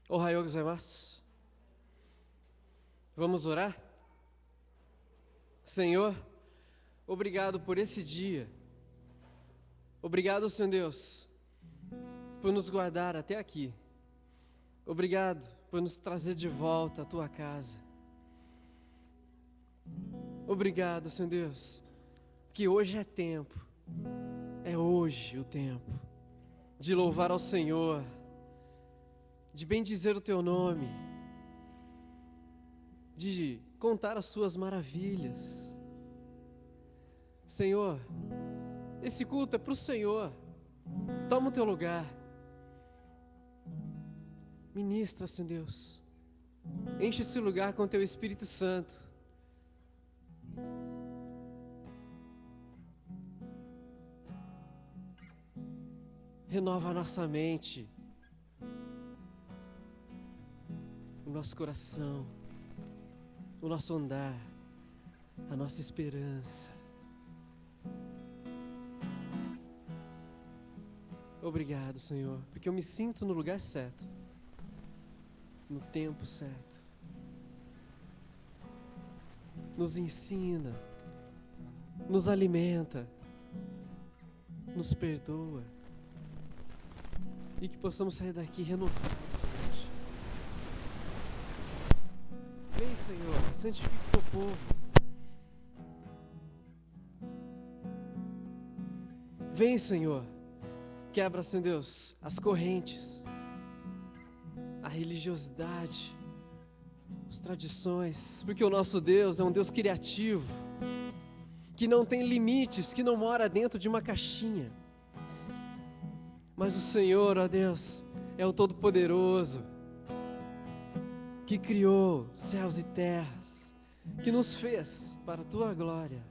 Ohayou gozaimasu. Vamos orar? Senhor, obrigado por esse dia. Obrigado, Senhor Deus, por nos guardar até aqui. Obrigado por nos trazer de volta à Tua casa. Obrigado, Senhor Deus, que hoje é tempo, é hoje o tempo de louvar ao Senhor, de bendizer o Teu nome, de contar as Suas maravilhas. Senhor, esse culto é para o Senhor. Toma o Teu lugar. Ministra, Senhor Deus. Enche esse lugar com Teu Espírito Santo. Renova a nossa mente, o nosso coração, o nosso andar, a nossa esperança. Obrigado, Senhor, porque eu me sinto no lugar certo, no tempo certo. Nos ensina, nos alimenta, nos perdoa. E que possamos sair daqui renovados. Vem, Senhor, santifica o Teu povo. Vem, Senhor, quebra, Senhor Deus, as correntes, a religiosidade, as tradições, porque o nosso Deus é um Deus criativo, que não tem limites, que não mora dentro de uma caixinha. Mas o Senhor, ó Deus, é o Todo-Poderoso, que criou céus e terras, que nos fez para a Tua glória.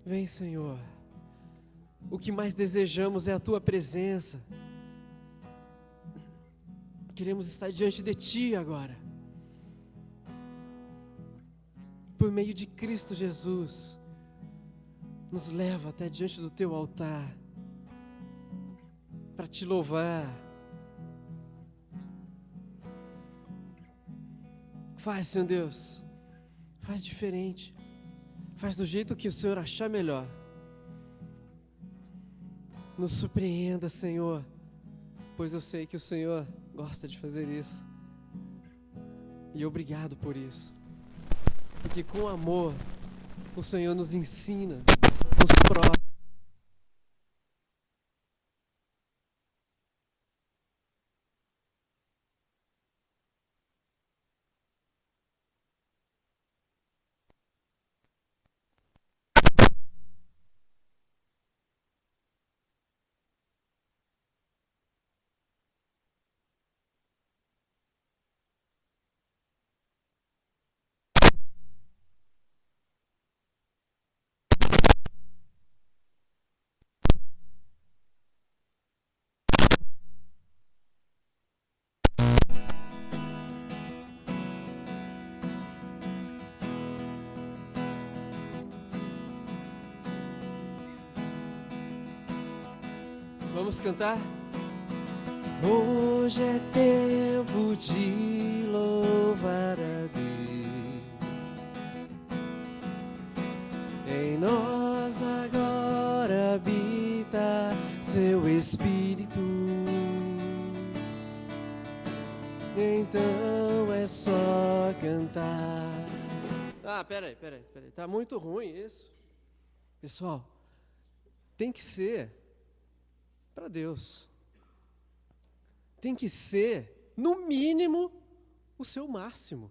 Vem, Senhor, o que mais desejamos é a Tua presença. Queremos estar diante de Ti agora, por meio de Cristo Jesus. Nos leva até diante do Teu altar, para Te louvar. Faz, Senhor Deus, faz diferente, faz do jeito que o Senhor achar melhor. Nos surpreenda, Senhor, pois eu sei que o Senhor gosta de fazer isso. E obrigado por isso, porque com amor o Senhor nos ensina, nos prova. Vamos cantar? Hoje é tempo de louvar a Deus. Em nós agora habita Seu Espírito. Então é só cantar. Peraí. Tá muito ruim isso. Pessoal, tem que ser para Deus. Tem que ser, no mínimo, o seu máximo.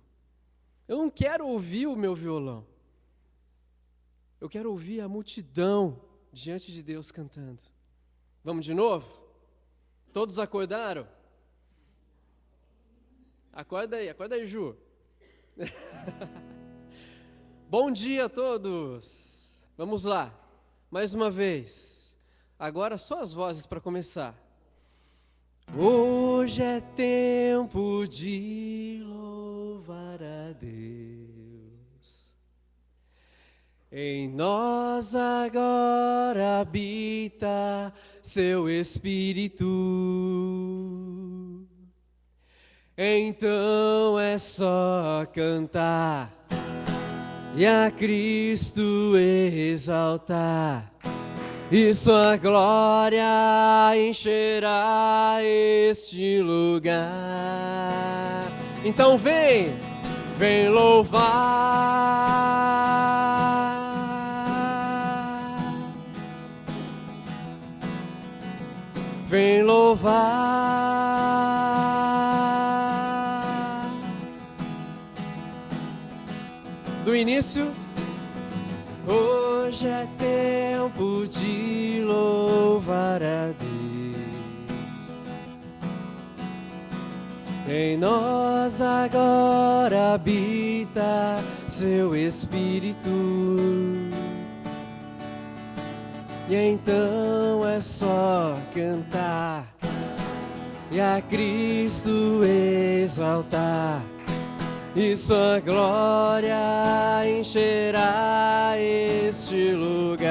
Eu não quero ouvir o meu violão. Eu quero ouvir a multidão diante de Deus cantando. Vamos de novo? Todos acordaram? Acorda aí, Ju. Bom dia a todos. Vamos lá, mais uma vez. Agora só as vozes para começar. Hoje é tempo de louvar a Deus. Em nós agora habita Seu Espírito. Então é só cantar e a Cristo exaltar, e sua glória encherá este lugar. Então vem louvar, vem louvar. Do início, hoje é tempo de louvar a Deus. Em nós agora habita seu Espírito, e então é só cantar e a Cristo exaltar, e sua glória encherá este lugar.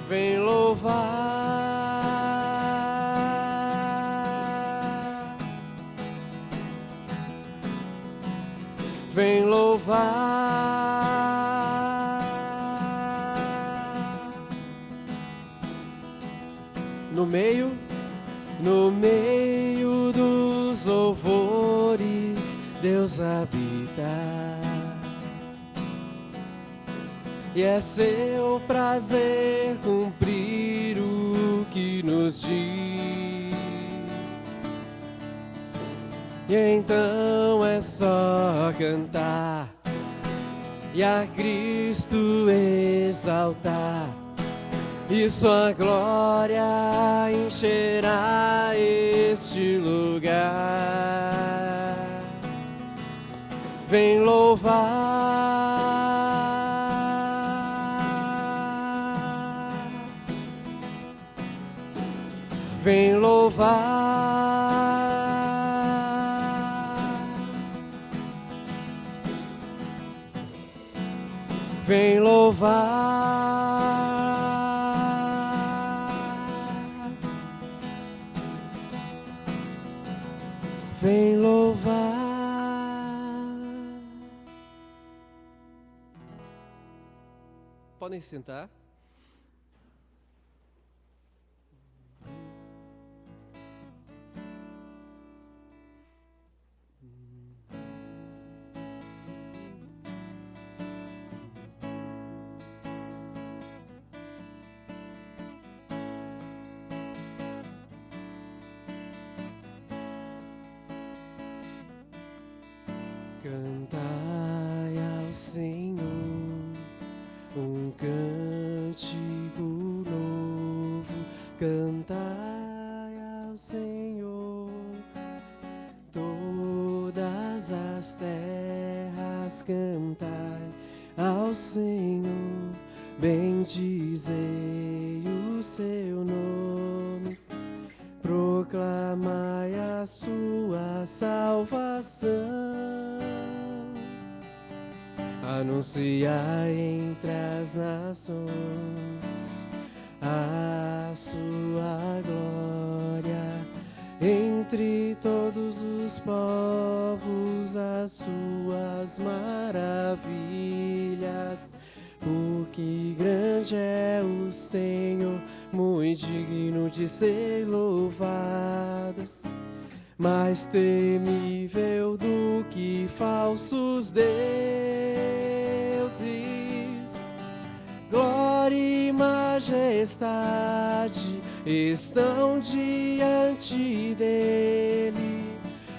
Vem louvar, vem louvar. No meio dos louvores, Deus habita, e é seu prazer cumprir o que nos diz. E então é só cantar e a Cristo exaltar, e sua glória encherá este lugar. Vem louvar, vem louvar, vem louvar. Vem louvar. Podem sentar. Cantai ao Senhor um cântico novo, cantai ao Senhor todas as terras, cantai ao Senhor, bendizei o seu nome, proclamai a sua salvação. Anunciai entre as nações a sua glória, entre todos os povos as suas maravilhas. Porque grande é o Senhor, muito digno de ser louvado, mais temível do que falsos deuses. Glória e majestade estão diante dele,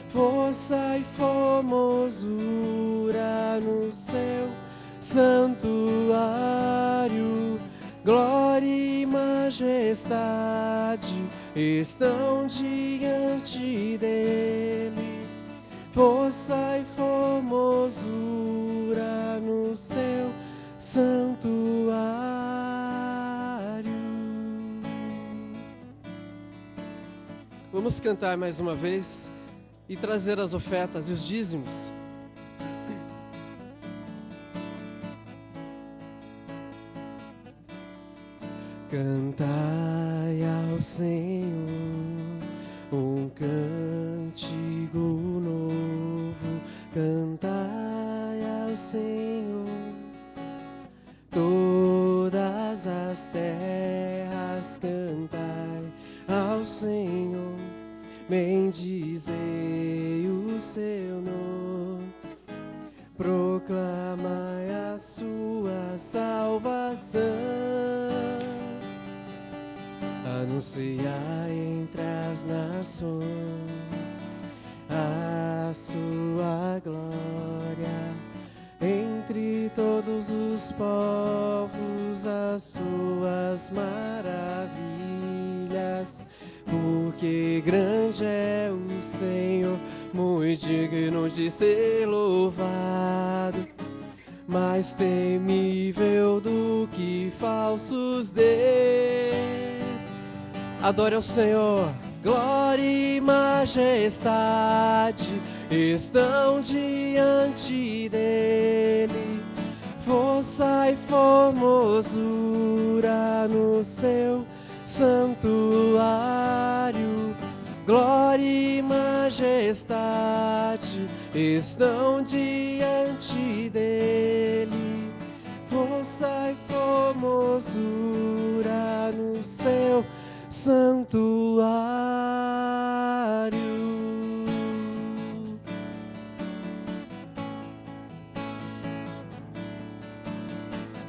força e formosura no seu santuário. Glória e majestade estão diante dele, força e formosura no seu santuário. Vamos cantar mais uma vez e trazer as ofertas e os dízimos. Cantai ao Senhor um cântico novo, cantai ao Senhor. Todas as terras cantai ao Senhor, bendizei o seu nome, proclamai a sua salvação, anunciai entre as nações a sua glória, entre todos os povos as suas maravilhas, porque grande é o Senhor, muito digno de ser louvado, mais temível do que falsos deuses. Adore ao Senhor. Glória e majestade estão diante dele, força e formosura no seu santuário. Glória e majestade estão diante dele, força e formosura no seu santuário.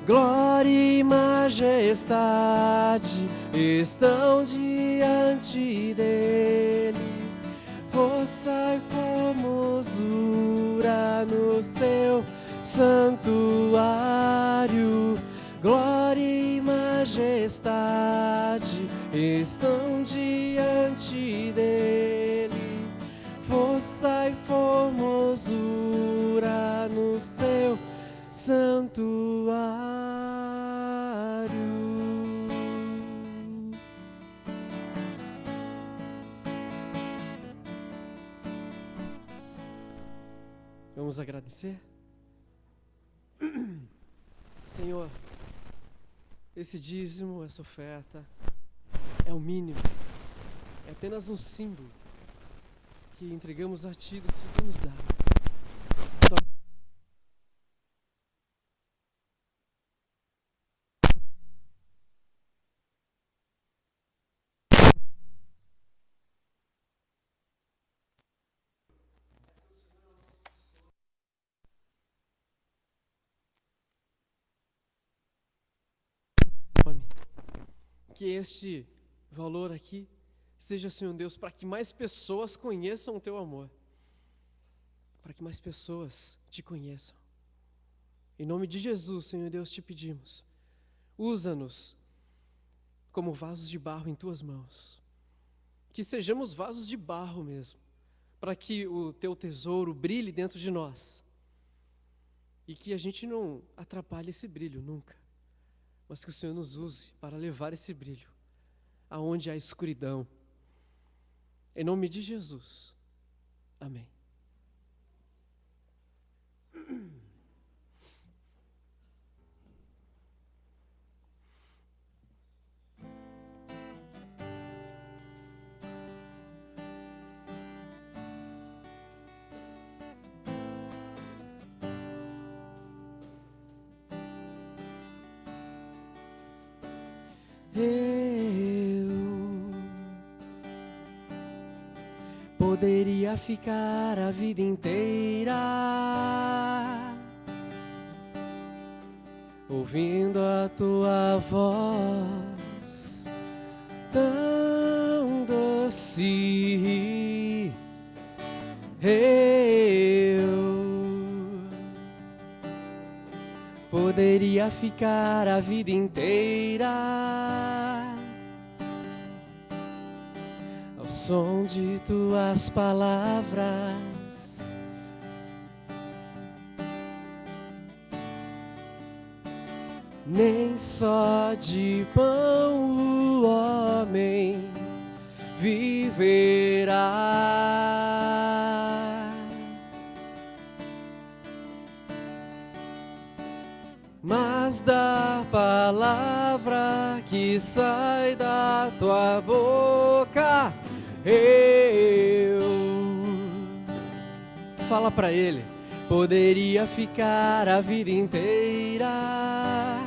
Glória e majestade estão diante dele, força e formosura no seu santuário. Glória e majestade estão diante dele, força e formosura no seu santuário. Vamos agradecer? Senhor, esse dízimo, essa oferta, é o mínimo, é apenas um símbolo que entregamos a Ti do que Tu nos dá. Que este valor aqui seja, Senhor Deus, para que mais pessoas conheçam o Teu amor, para que mais pessoas Te conheçam. Em nome de Jesus, Senhor Deus, Te pedimos, usa-nos como vasos de barro em Tuas mãos, que sejamos vasos de barro mesmo, para que o Teu tesouro brilhe dentro de nós, e que a gente não atrapalhe esse brilho nunca, mas que o Senhor nos use para levar esse brilho aonde há escuridão. Em nome de Jesus. Amém. Eu poderia ficar a vida inteira ouvindo a Tua voz tão doce. Eu poderia ficar a vida inteira ao som de Tuas palavras, nem só de pão o homem viverá, mas da palavra que sai da Tua boca. Hey. Fala pra Ele. Poderia ficar a vida inteira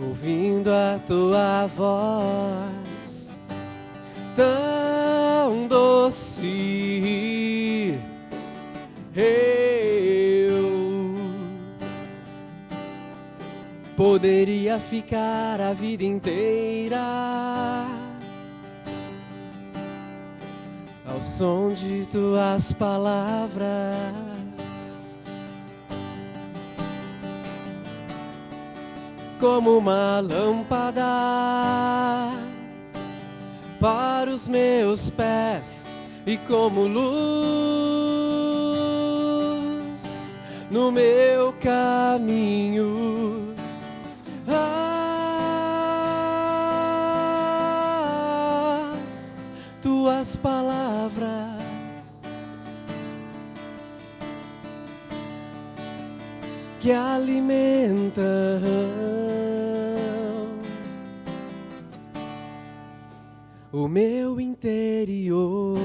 ouvindo a tua voz tão doce. Eu poderia ficar a vida inteira ao som de tuas palavras, como uma lâmpada para os meus pés e como luz no meu caminho. As tuas palavras que alimentam o meu interior.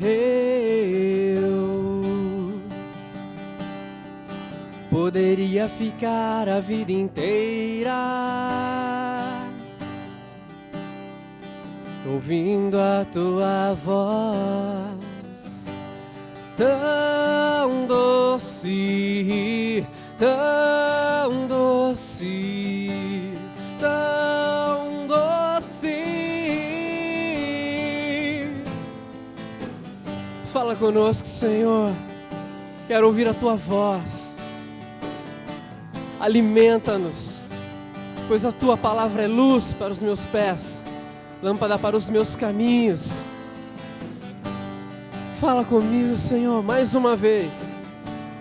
Eu poderia ficar a vida inteira ouvindo a tua voz tão doce, tão doce, tão doce. Fala conosco, Senhor. Quero ouvir a tua voz. Alimenta-nos, pois a tua palavra é luz para os meus pés, lâmpada para os meus caminhos. Fala comigo, Senhor, mais uma vez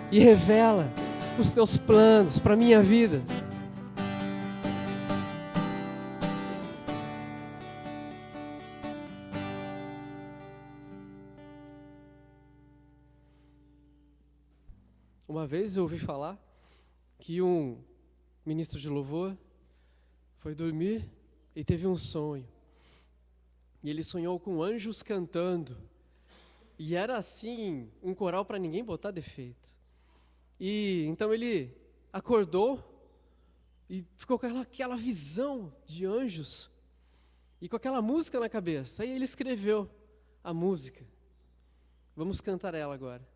e revela os teus planos para a minha vida. Uma vez eu ouvi falar que um ministro de louvor foi dormir e teve um sonho. E ele sonhou com anjos cantando. E era assim, um coral para ninguém botar defeito. E então ele acordou e ficou com aquela visão de anjos e com aquela música na cabeça. Aí ele escreveu a música. Vamos cantar ela agora.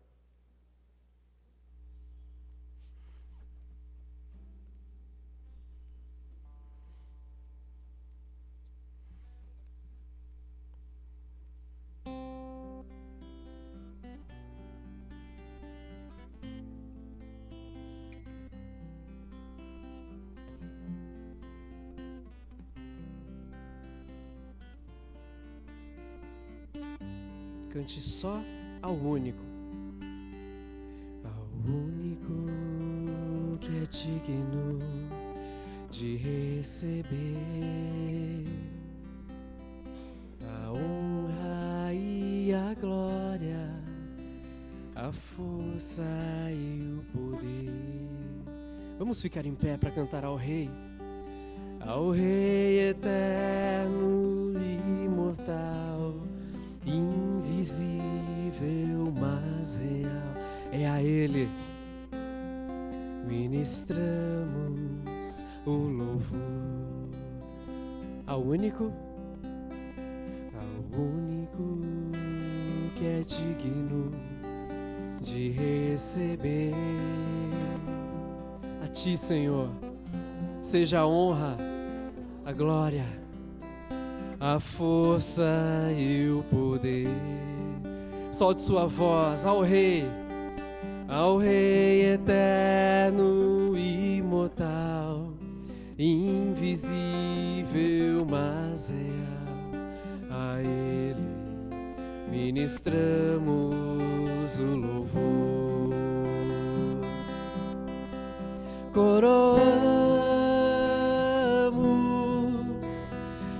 Cante só ao único que é digno de receber a honra e a glória, a força e o poder. Vamos ficar em pé para cantar ao Rei eterno e imortal, invisível, mas real. É a Ele ministramos o louvor, ao único que é digno de receber. A Ti, Senhor, seja a honra, a glória, a força e o poder. Solte sua voz ao Rei eterno e imortal, invisível, mas real. A Ele ministramos o louvor. Coroamos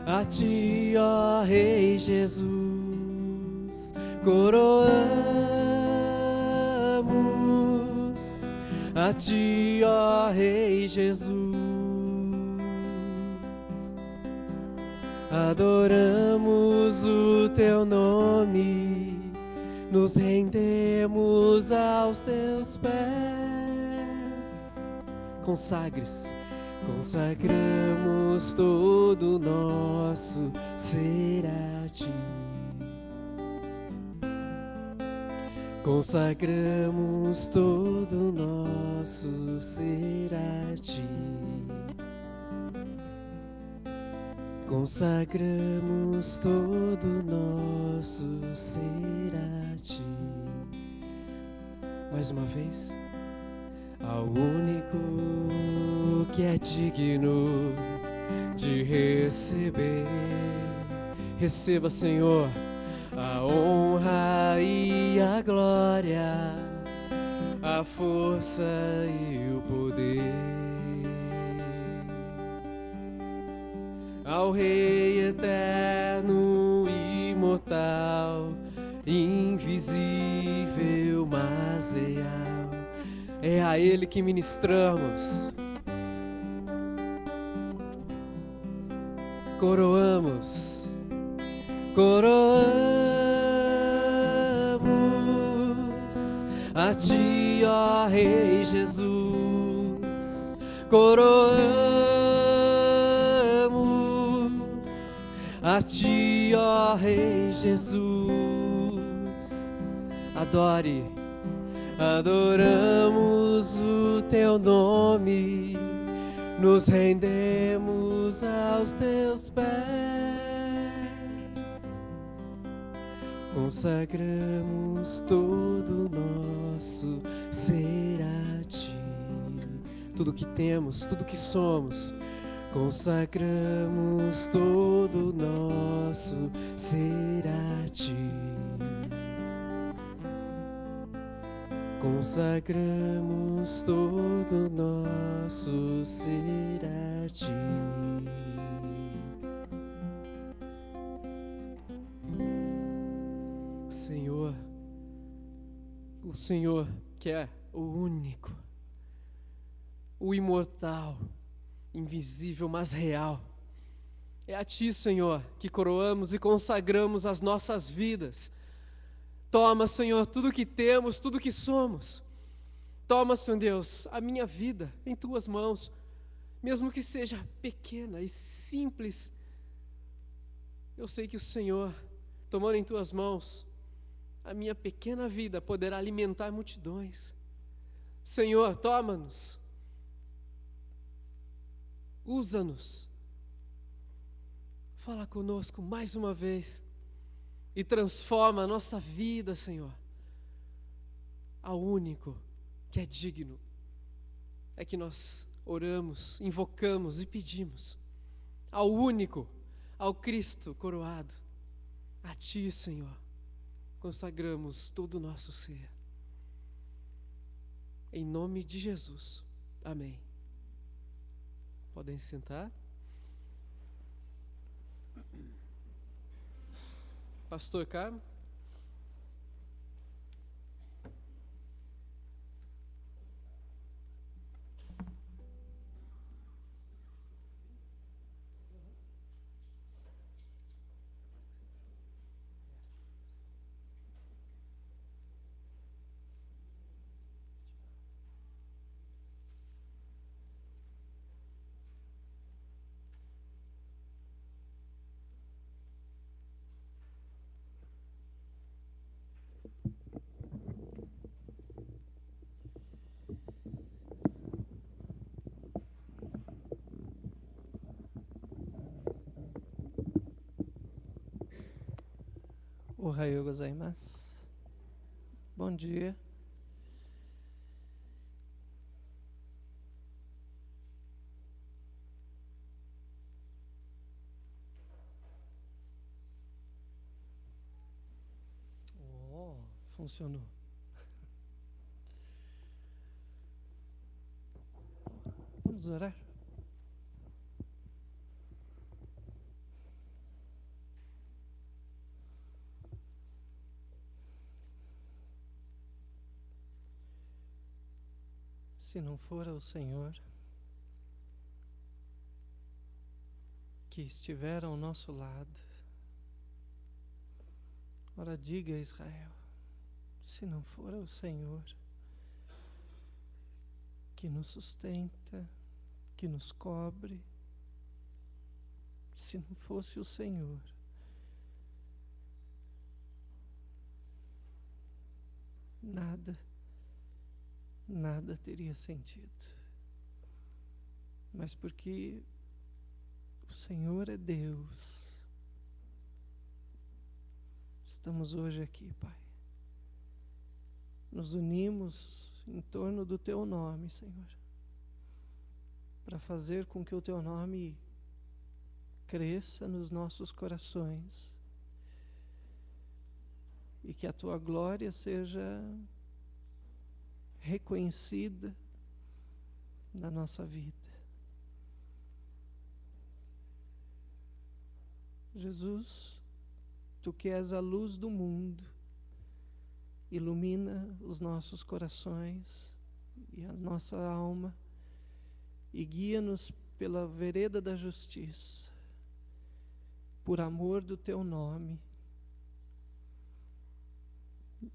a Ti, ó Rei Jesus, coroamos a ti, ó Rei Jesus. Adoramos o teu nome, nos rendemos aos teus pés. Consagres, consagramos todo o nosso ser a ti. Consagramos todo o nosso ser a ti. Consagramos todo o nosso ser a ti. Mais uma vez, ao único que é digno de receber. Receba, Senhor, a honra e a glória, a força e o poder. Ao Rei eterno, imortal, invisível, mas real, é a Ele que ministramos. Coroamos, coroamos a ti, ó Rei Jesus. Coroamos a ti, ó Rei Jesus. Adore, adoramos o teu nome, nos rendemos aos teus pés. Consagramos todo o nosso ser a ti. Tudo que temos, tudo que somos, consagramos todo o nosso ser a ti. Consagramos todo o nosso ser a ti. Senhor, o Senhor que é o único, o imortal, invisível, mas real. É a ti, Senhor, que coroamos e consagramos as nossas vidas. Toma, Senhor, tudo que temos, tudo que somos. Toma, Senhor Deus, a minha vida em tuas mãos, mesmo que seja pequena e simples. Eu sei que o Senhor, tomando em tuas mãos, a minha pequena vida poderá alimentar multidões. Senhor, toma-nos, usa-nos, fala conosco mais uma vez e transforma a nossa vida, Senhor, ao único que é digno. É que nós oramos, invocamos e pedimos ao único, ao Cristo coroado. A ti, Senhor, consagramos todo o nosso ser. Em nome de Jesus. Amém. Podem sentar. Pastor Carmo. Ohayou gozaimasu. Bom dia. Oh, funcionou. Vamos orar? Se não for o Senhor que estiver ao nosso lado, ora diga a Israel, se não for o Senhor que nos sustenta, que nos cobre, se não fosse o Senhor, nada teria sentido. Mas porque o Senhor é Deus, estamos hoje aqui, Pai. Nos unimos em torno do Teu nome, Senhor, para fazer com que o Teu nome cresça nos nossos corações e que a Tua glória seja reconhecida na nossa vida. Jesus, Tu que és a luz do mundo, ilumina os nossos corações e a nossa alma e guia-nos pela vereda da justiça, por amor do Teu nome.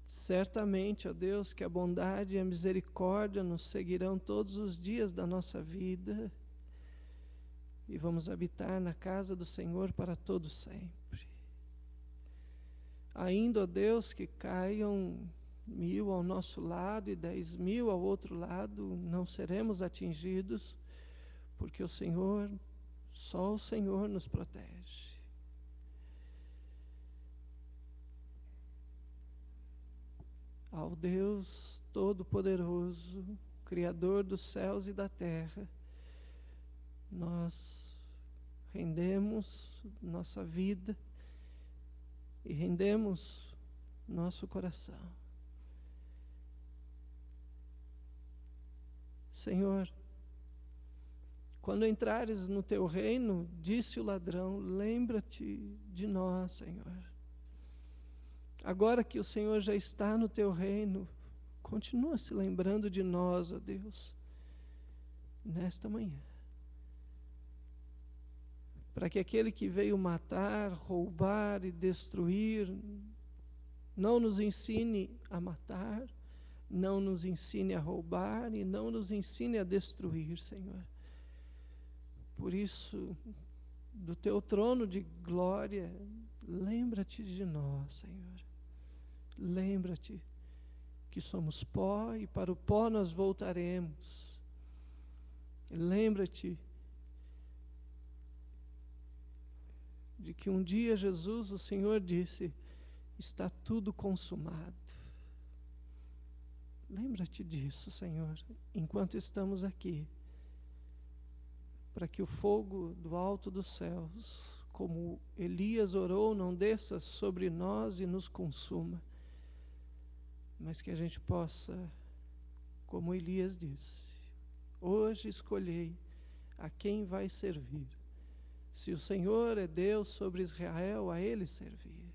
Certamente, ó Deus, que a bondade e a misericórdia nos seguirão todos os dias da nossa vida e vamos habitar na casa do Senhor para todo sempre. Ainda, ó Deus, que caiam 1000 ao nosso lado e 10.000 ao outro lado, não seremos atingidos, porque o Senhor, só o Senhor nos protege. Ao Deus Todo-Poderoso, Criador dos céus e da terra, nós rendemos nossa vida e rendemos nosso coração. Senhor, quando entrares no Teu reino, disse o ladrão, lembra-te de nós, Senhor. Agora que o Senhor já está no Teu reino, continua se lembrando de nós, ó Deus, nesta manhã. Para que aquele que veio matar, roubar e destruir, não nos ensine a matar, não nos ensine a roubar e não nos ensine a destruir, Senhor. Por isso, do Teu trono de glória, lembra-te de nós, Senhor. Lembra-te que somos pó e para o pó nós voltaremos. Lembra-te de que um dia Jesus, o Senhor, disse, está tudo consumado. Lembra-te disso, Senhor, enquanto estamos aqui, para que o fogo do alto dos céus, como Elias orou, não desça sobre nós e nos consuma, mas que a gente possa, como Elias disse, hoje escolhei a quem vai servir. Se o Senhor é Deus sobre Israel, a Ele servir.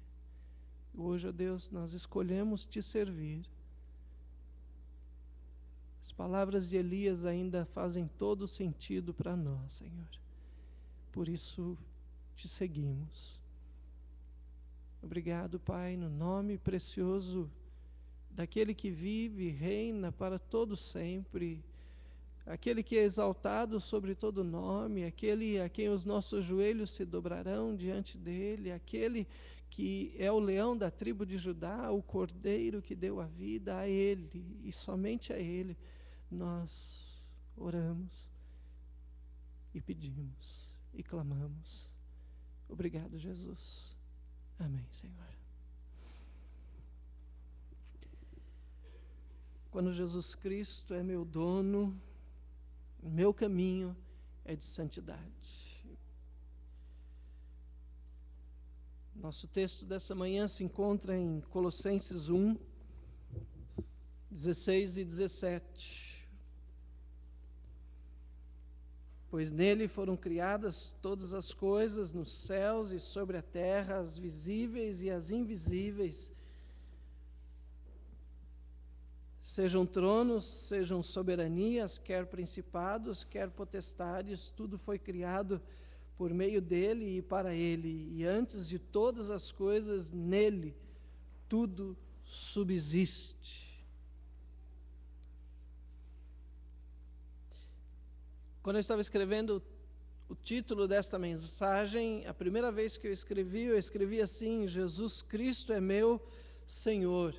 Hoje, ó Deus, nós escolhemos Te servir. As palavras de Elias ainda fazem todo sentido para nós, Senhor. Por isso, Te seguimos. Obrigado, Pai, no nome precioso daquele que vive e reina para todo sempre, aquele que é exaltado sobre todo nome, aquele a quem os nossos joelhos se dobrarão diante dele, aquele que é o leão da tribo de Judá, o cordeiro que deu a vida, a ele e somente a ele nós oramos e pedimos e clamamos. Obrigado, Jesus. Amém, Senhor. Quando Jesus Cristo é meu dono, o meu caminho é de santidade. Nosso texto dessa manhã se encontra em Colossenses 1, 16 e 17. Pois nele foram criadas todas as coisas nos céus e sobre a terra, as visíveis e as invisíveis, Sejam tronos, sejam soberanias, quer principados, quer potestades, tudo foi criado por meio dele e para ele, e antes de todas as coisas, nele, tudo subsiste. Quando eu estava escrevendo o título desta mensagem, a primeira vez que eu escrevi assim: Jesus Cristo é meu Senhor,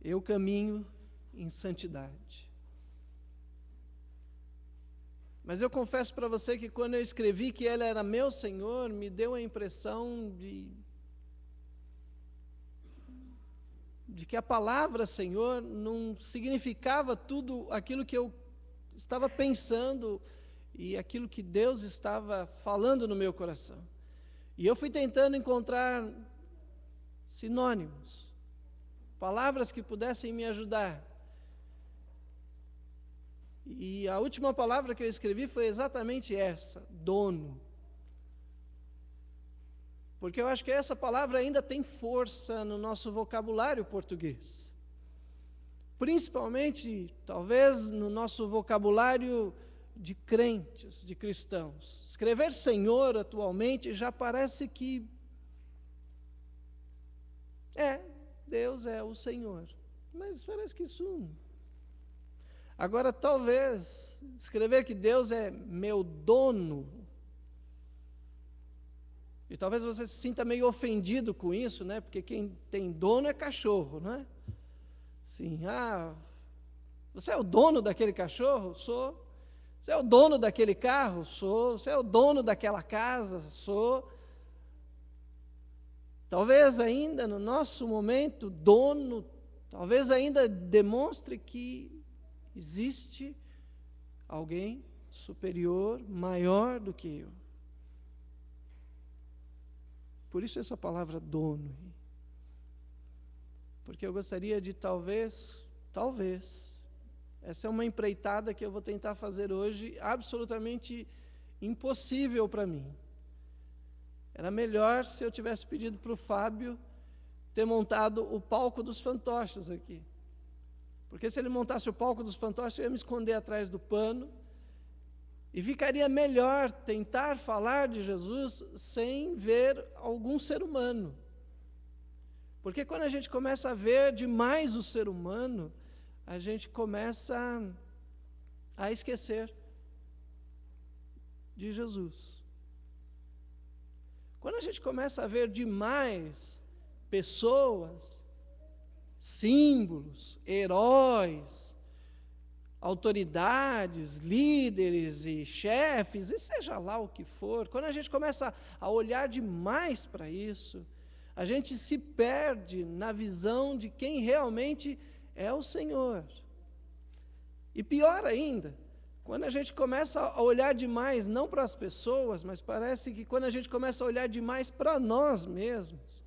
eu caminho em santidade. Mas eu confesso para você que quando eu escrevi que Ele era meu Senhor, me deu a impressão de que a palavra Senhor não significava tudo aquilo que eu estava pensando e aquilo que Deus estava falando no meu coração. E eu fui tentando encontrar sinônimos, palavras que pudessem me ajudar. E a última palavra que eu escrevi foi exatamente essa: dono. Porque eu acho que essa palavra ainda tem força no nosso vocabulário português. Principalmente, talvez, no nosso vocabulário de crentes, de cristãos. Escrever Senhor atualmente já parece que Deus é o Senhor. Mas parece que isso... Agora, talvez, escrever que Deus é meu dono, e talvez você se sinta meio ofendido com isso, né? Porque quem tem dono é cachorro, não é? Sim, você é o dono daquele cachorro? Sou. Você é o dono daquele carro? Sou. Você é o dono daquela casa? Sou. Talvez ainda no nosso momento, dono, talvez ainda demonstre que existe alguém superior, maior do que eu. Por isso essa palavra dono. Porque eu gostaria de talvez, essa é uma empreitada que eu vou tentar fazer hoje, absolutamente impossível para mim. Era melhor se eu tivesse pedido para o Fábio ter montado o palco dos fantoches aqui. Porque se ele montasse o palco dos fantoches, eu ia me esconder atrás do pano, e ficaria melhor tentar falar de Jesus sem ver algum ser humano. Porque quando a gente começa a ver demais o ser humano, a gente começa a esquecer de Jesus. Quando a gente começa a ver demais pessoas, símbolos, heróis, autoridades, líderes e chefes, e seja lá o que for, quando a gente começa a olhar demais para isso, a gente se perde na visão de quem realmente é o Senhor. E pior ainda, quando a gente começa a olhar demais, não para as pessoas, mas parece que quando a gente começa a olhar demais para nós mesmos,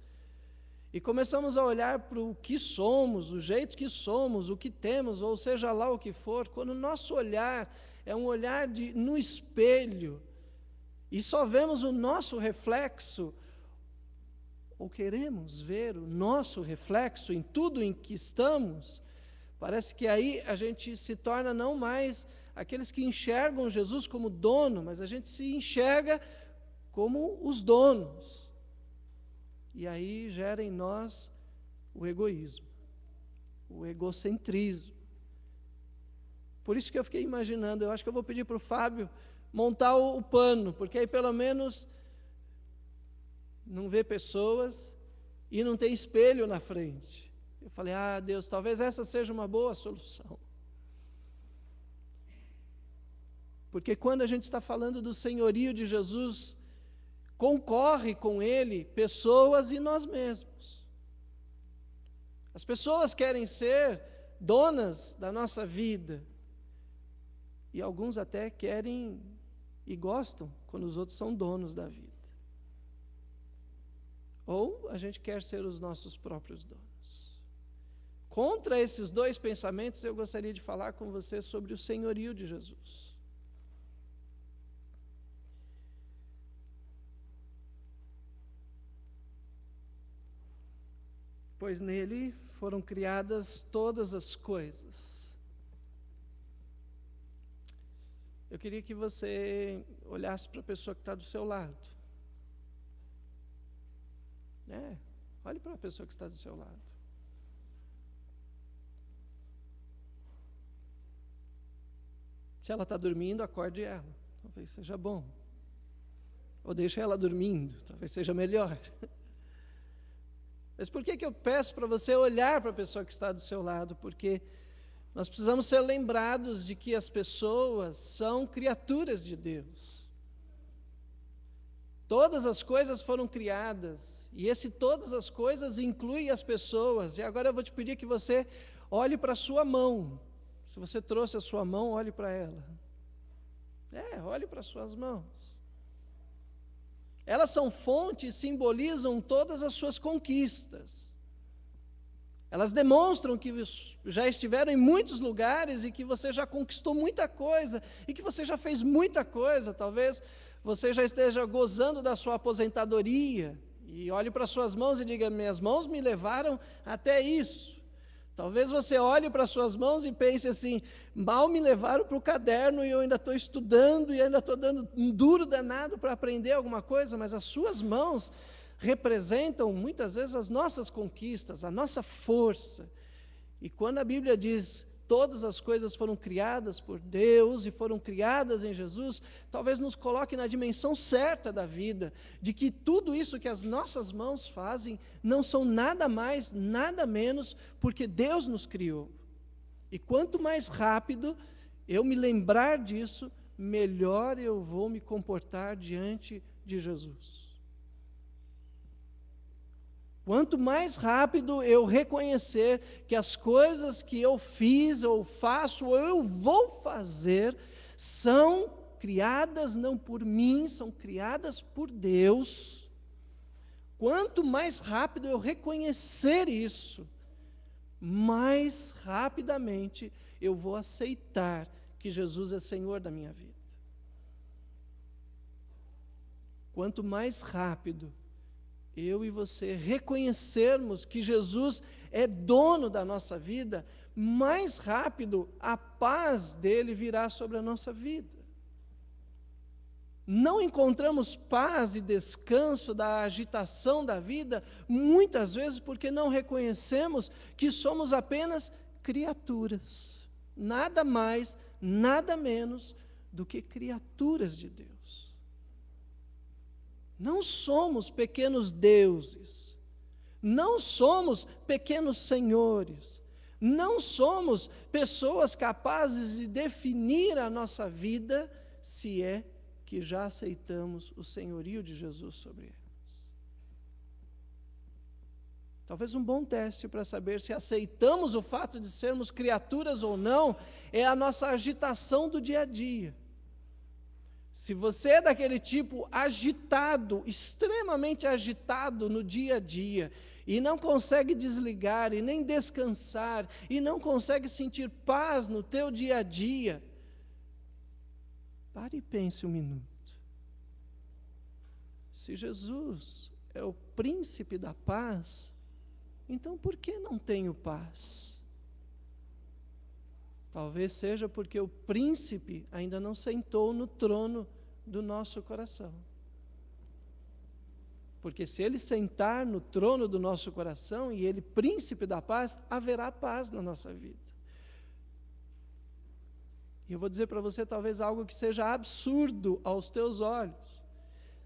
e começamos a olhar para o que somos, o jeito que somos, o que temos, ou seja lá o que for, quando o nosso olhar é um olhar no espelho, e só vemos o nosso reflexo, ou queremos ver o nosso reflexo em tudo em que estamos, parece que aí a gente se torna não mais aqueles que enxergam Jesus como dono, mas a gente se enxerga como os donos. E aí gera em nós o egoísmo, o egocentrismo. Por isso que eu fiquei imaginando, eu acho que eu vou pedir para o Fábio montar o pano, porque aí pelo menos não vê pessoas e não tem espelho na frente. Eu falei, Deus, talvez essa seja uma boa solução. Porque quando a gente está falando do senhorio de Jesus, concorre com Ele pessoas e nós mesmos. As pessoas querem ser donas da nossa vida, e alguns até querem e gostam quando os outros são donos da vida. Ou a gente quer ser os nossos próprios donos. Contra esses dois pensamentos, eu gostaria de falar com você sobre o senhorio de Jesus. Pois nele foram criadas todas as coisas. Eu queria que você olhasse para a pessoa que está do seu lado. Olhe para a pessoa que está do seu lado. Se ela está dormindo, acorde ela. Talvez seja bom. Ou deixe ela dormindo, talvez seja melhor. Mas por que eu peço para você olhar para a pessoa que está do seu lado? Porque nós precisamos ser lembrados de que as pessoas são criaturas de Deus. Todas as coisas foram criadas, e esse todas as coisas inclui as pessoas. E agora eu vou te pedir que você olhe para a sua mão. Se você trouxe a sua mão, olhe para ela. Olhe para as suas mãos. Elas são fonte e simbolizam todas as suas conquistas. Elas demonstram que já estiveram em muitos lugares e que você já conquistou muita coisa e que você já fez muita coisa. Talvez você já esteja gozando da sua aposentadoria e olhe para suas mãos e diga: minhas mãos me levaram até isso. Talvez você olhe para suas mãos e pense assim: mal me levaram para o caderno e eu ainda estou estudando e ainda estou dando um duro danado para aprender alguma coisa, mas as suas mãos representam muitas vezes as nossas conquistas, a nossa força. E quando a Bíblia diz todas as coisas foram criadas por Deus e foram criadas em Jesus, talvez nos coloque na dimensão certa da vida, de que tudo isso que as nossas mãos fazem não são nada mais, nada menos, porque Deus nos criou. E quanto mais rápido eu me lembrar disso, melhor eu vou me comportar diante de Jesus. Quanto mais rápido eu reconhecer que as coisas que eu fiz, ou faço, ou eu vou fazer, são criadas não por mim, são criadas por Deus. Quanto mais rápido eu reconhecer isso, mais rapidamente eu vou aceitar que Jesus é Senhor da minha vida. Quanto mais rápido eu e você reconhecermos que Jesus é dono da nossa vida, mais rápido a paz dele virá sobre a nossa vida. Não encontramos paz e descanso da agitação da vida, muitas vezes porque não reconhecemos que somos apenas criaturas, nada mais, nada menos do que criaturas de Deus. Não somos pequenos deuses, não somos pequenos senhores, não somos pessoas capazes de definir a nossa vida, se é que já aceitamos o senhorio de Jesus sobre elas. Talvez um bom teste para saber se aceitamos o fato de sermos criaturas ou não, é a nossa agitação do dia a dia. Se você é daquele tipo agitado, extremamente agitado no dia a dia, e não consegue desligar, e nem descansar, e não consegue sentir paz no teu dia a dia, pare e pense um minuto. Se Jesus é o príncipe da paz, então por que não tenho paz? Talvez seja porque o príncipe ainda não sentou no trono do nosso coração. Porque se ele sentar no trono do nosso coração, e ele príncipe da paz, haverá paz na nossa vida. E eu vou dizer para você talvez algo que seja absurdo aos teus olhos.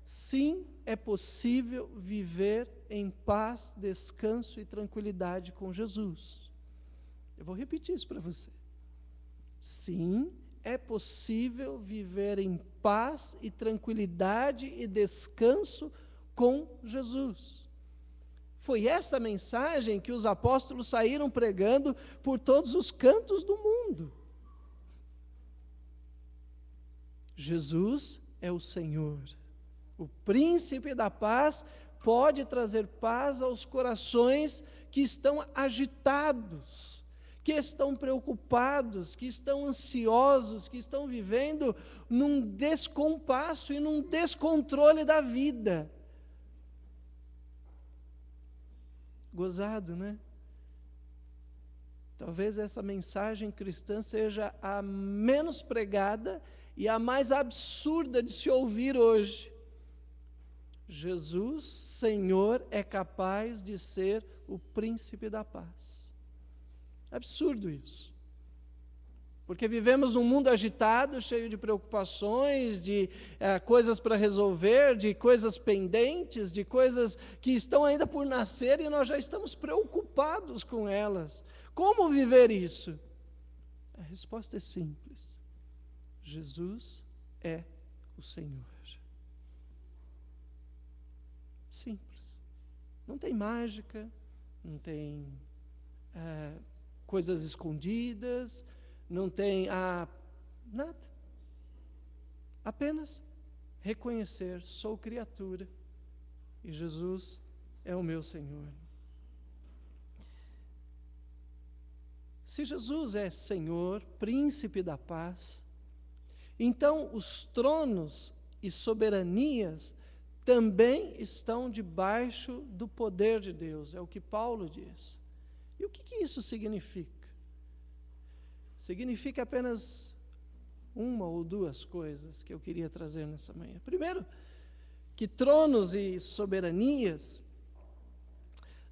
Sim, é possível viver em paz, descanso e tranquilidade com Jesus. Eu vou repetir isso para você. Sim, é possível viver em paz e tranquilidade e descanso com Jesus. Foi essa mensagem que os apóstolos saíram pregando por todos os cantos do mundo. Jesus é o Senhor. O príncipe da paz pode trazer paz aos corações que estão agitados, que estão preocupados, que estão ansiosos, que estão vivendo num descompasso e num descontrole da vida. Gozado, né? talvez essa mensagem cristã seja a menos pregada e a mais absurda de se ouvir hoje. Jesus, Senhor, é capaz de ser o príncipe da paz. Absurdo isso. Porque vivemos num mundo agitado, cheio de preocupações, de coisas para resolver, de coisas pendentes, de coisas que estão ainda por nascer e nós já estamos preocupados com elas. Como viver isso? A resposta é simples. Jesus é o Senhor. Simples. Não tem mágica, não tem coisas escondidas, não tem nada. Apenas reconhecer, sou criatura e Jesus é o meu Senhor. Se Jesus é Senhor, príncipe da paz, então os tronos e soberanias também estão debaixo do poder de Deus, é o que Paulo diz. E o que isso significa? Significa apenas uma ou duas coisas que eu queria trazer nessa manhã. Primeiro, que tronos e soberanias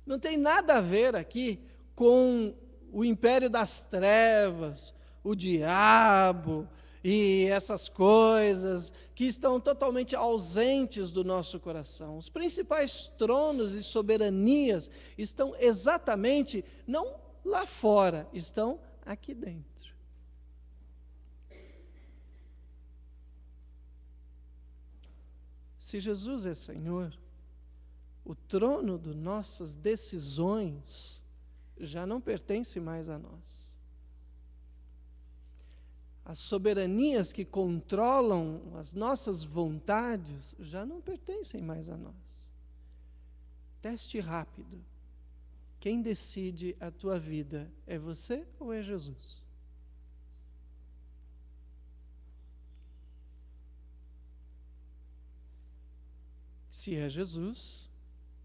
não tem nada a ver aqui com o império das trevas, o diabo e essas coisas que estão totalmente ausentes do nosso coração. Os principais tronos e soberanias estão exatamente, não lá fora, estão aqui dentro. Se Jesus é Senhor, o trono das nossas decisões já não pertence mais a nós. As soberanias que controlam as nossas vontades já não pertencem mais a nós. Teste rápido. Quem decide a tua vida é você ou é Jesus? Se é Jesus,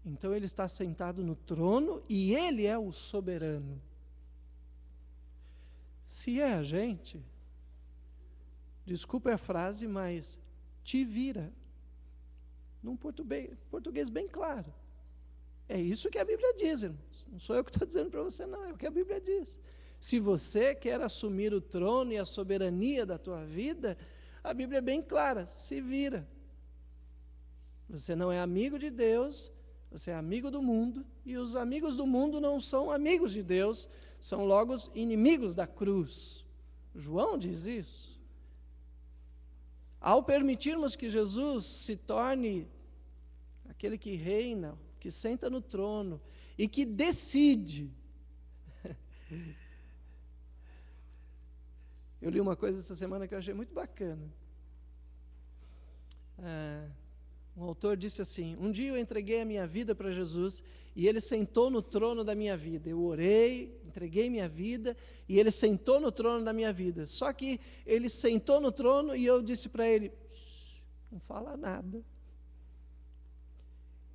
então ele está sentado no trono e ele é o soberano. Se é a gente, desculpe a frase, mas te vira. Num português bem claro. É isso que a Bíblia diz, irmãos. Não sou eu que estou dizendo para você, não. É o que a Bíblia diz. Se você quer assumir o trono e a soberania da tua vida, a Bíblia é bem clara. Se vira. Você não é amigo de Deus, você é amigo do mundo. E os amigos do mundo não são amigos de Deus, são logo os inimigos da cruz. João diz isso. Ao permitirmos que Jesus se torne aquele que reina, que senta no trono e que decide. Eu li uma coisa essa semana que eu achei muito bacana. Um autor disse assim: um dia eu entreguei a minha vida para Jesus e ele sentou no trono da minha vida. Eu orei, entreguei minha vida e ele sentou no trono da minha vida. Só que ele sentou no trono e eu disse para ele: não fala nada.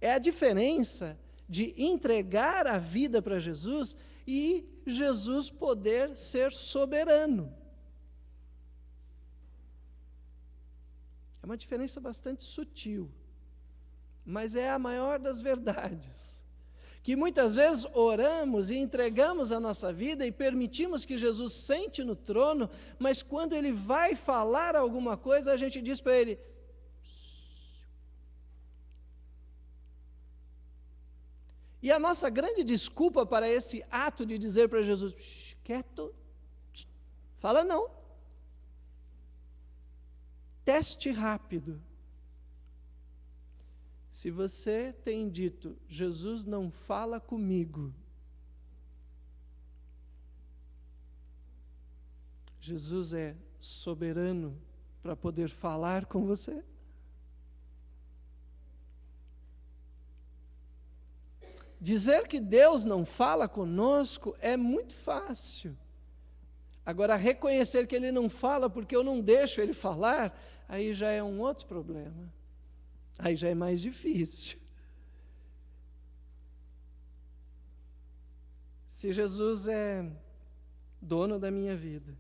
É a diferença de entregar a vida para Jesus e Jesus poder ser soberano. É uma diferença bastante sutil, mas é a maior das verdades. Que muitas vezes oramos e entregamos a nossa vida e permitimos que Jesus sente no trono, mas quando Ele vai falar alguma coisa, a gente diz para Ele: e a nossa grande desculpa para esse ato de dizer para Jesus: quieto, fala não. Teste rápido. Se você tem dito: Jesus não fala comigo, Jesus é soberano para poder falar com você? Dizer que Deus não fala conosco é muito fácil. Agora, reconhecer que Ele não fala porque eu não deixo Ele falar, aí já é um outro problema. Aí já é mais difícil. Se Jesus é dono da minha vida,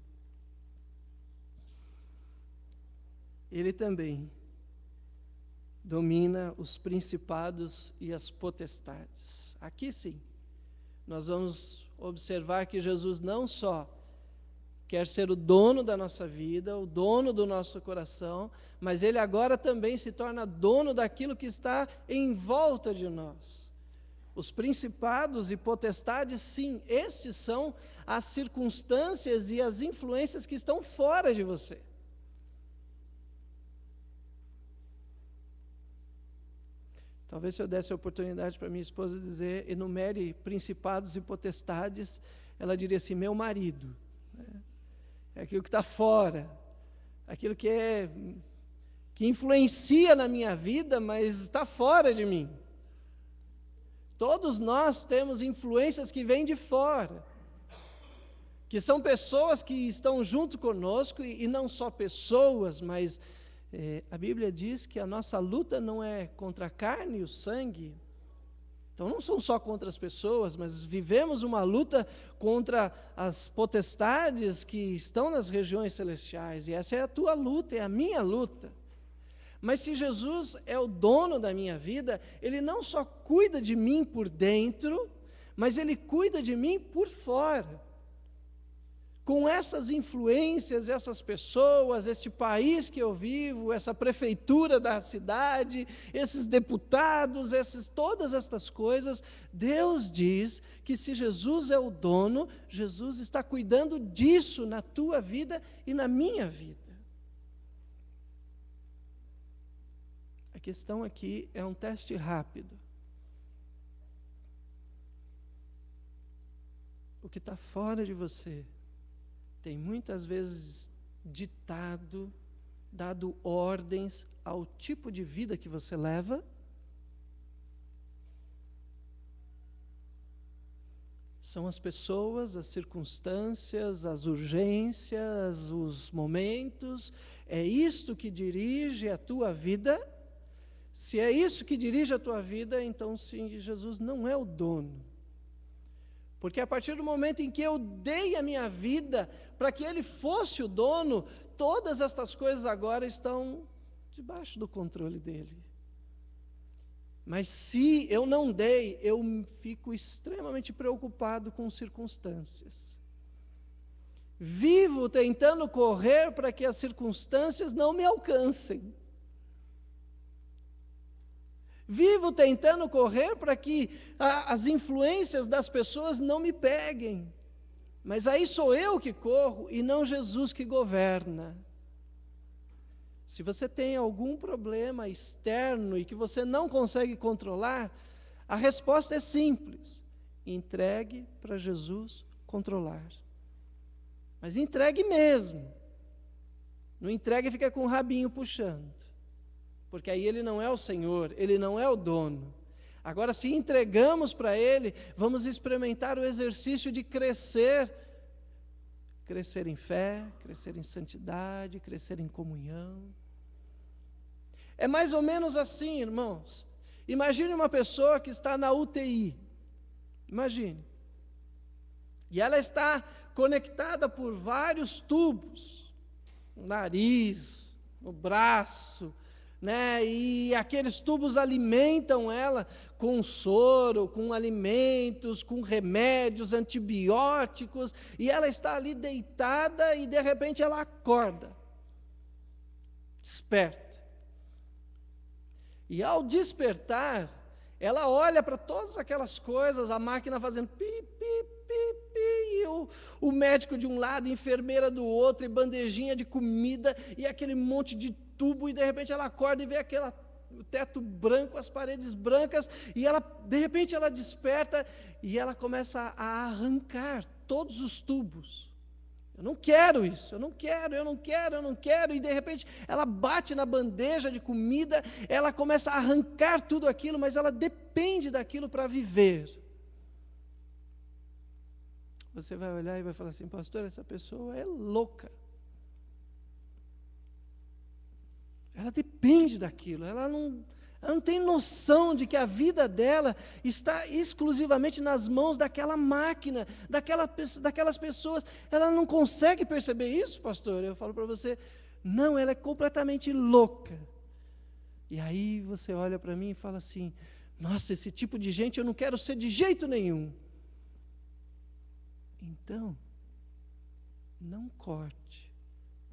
Ele também domina os principados e as potestades. Aqui sim, nós vamos observar que Jesus não só quer ser o dono da nossa vida, o dono do nosso coração, mas Ele agora também se torna dono daquilo que está em volta de nós. Os principados e potestades, sim, esses são as circunstâncias e as influências que estão fora de você. Talvez se eu desse a oportunidade para minha esposa dizer, enumere principados e potestades, ela diria assim, meu marido, né? É aquilo que está fora, aquilo que influencia na minha vida, mas está fora de mim. Todos nós temos influências que vêm de fora, que são pessoas que estão junto conosco, e não só pessoas, mas a Bíblia diz que a nossa luta não é contra a carne e o sangue. Então não são só contra as pessoas, mas vivemos uma luta contra as potestades que estão nas regiões celestiais, e essa é a tua luta, é a minha luta. Mas se Jesus é o dono da minha vida, Ele não só cuida de mim por dentro, mas Ele cuida de mim por fora. Com essas influências, essas pessoas, este país que eu vivo, essa prefeitura da cidade, esses deputados, todas estas coisas, Deus diz que se Jesus é o dono, Jesus está cuidando disso na tua vida e na minha vida. A questão aqui é um teste rápido. O que está fora de você tem muitas vezes dado ordens ao tipo de vida que você leva? São as pessoas, as circunstâncias, as urgências, os momentos, é isto que dirige a tua vida? Se é isso que dirige a tua vida, então sim, Jesus não é o dono. Porque a partir do momento em que eu dei a minha vida para que Ele fosse o dono, todas estas coisas agora estão debaixo do controle dEle. Mas se eu não dei, eu fico extremamente preocupado com circunstâncias. Vivo tentando correr para que as circunstâncias não me alcancem. Vivo tentando correr para que as influências das pessoas não me peguem. Mas aí sou eu que corro e não Jesus que governa. Se você tem algum problema externo e que você não consegue controlar, a resposta é simples: entregue para Jesus controlar. Mas entregue mesmo. Não entregue e fica com o rabinho puxando. Porque aí Ele não é o Senhor, Ele não é o dono. Agora, se entregamos para Ele, vamos experimentar o exercício de crescer em fé, crescer em santidade, crescer em comunhão. É mais ou menos assim, irmãos. Imagine uma pessoa que está na UTI, imagine, e ela está conectada por vários tubos, no nariz, no braço, né? E aqueles tubos alimentam ela com soro, com alimentos, com remédios, antibióticos, e ela está ali deitada e de repente ela acorda, desperta. E ao despertar, ela olha para todas aquelas coisas, a máquina fazendo pi, pi, pi, pi, e o médico de um lado, a enfermeira do outro, e bandejinha de comida, e aquele monte de tubo, e de repente ela acorda e vê o teto branco, as paredes brancas, e ela, de repente ela desperta, e ela começa a arrancar todos os tubos. Eu não quero isso, eu não quero, e de repente ela bate na bandeja de comida, ela começa a arrancar tudo aquilo, mas ela depende daquilo para viver. Você vai olhar e vai falar assim: pastor, essa pessoa é louca. Ela depende daquilo, ela Ela não tem noção de que a vida dela está exclusivamente nas mãos daquela máquina, daquelas pessoas. Ela não consegue perceber isso, pastor? Eu falo para você, não, ela é completamente louca. E aí você olha para mim e fala assim, nossa, esse tipo de gente eu não quero ser de jeito nenhum. Então, não corte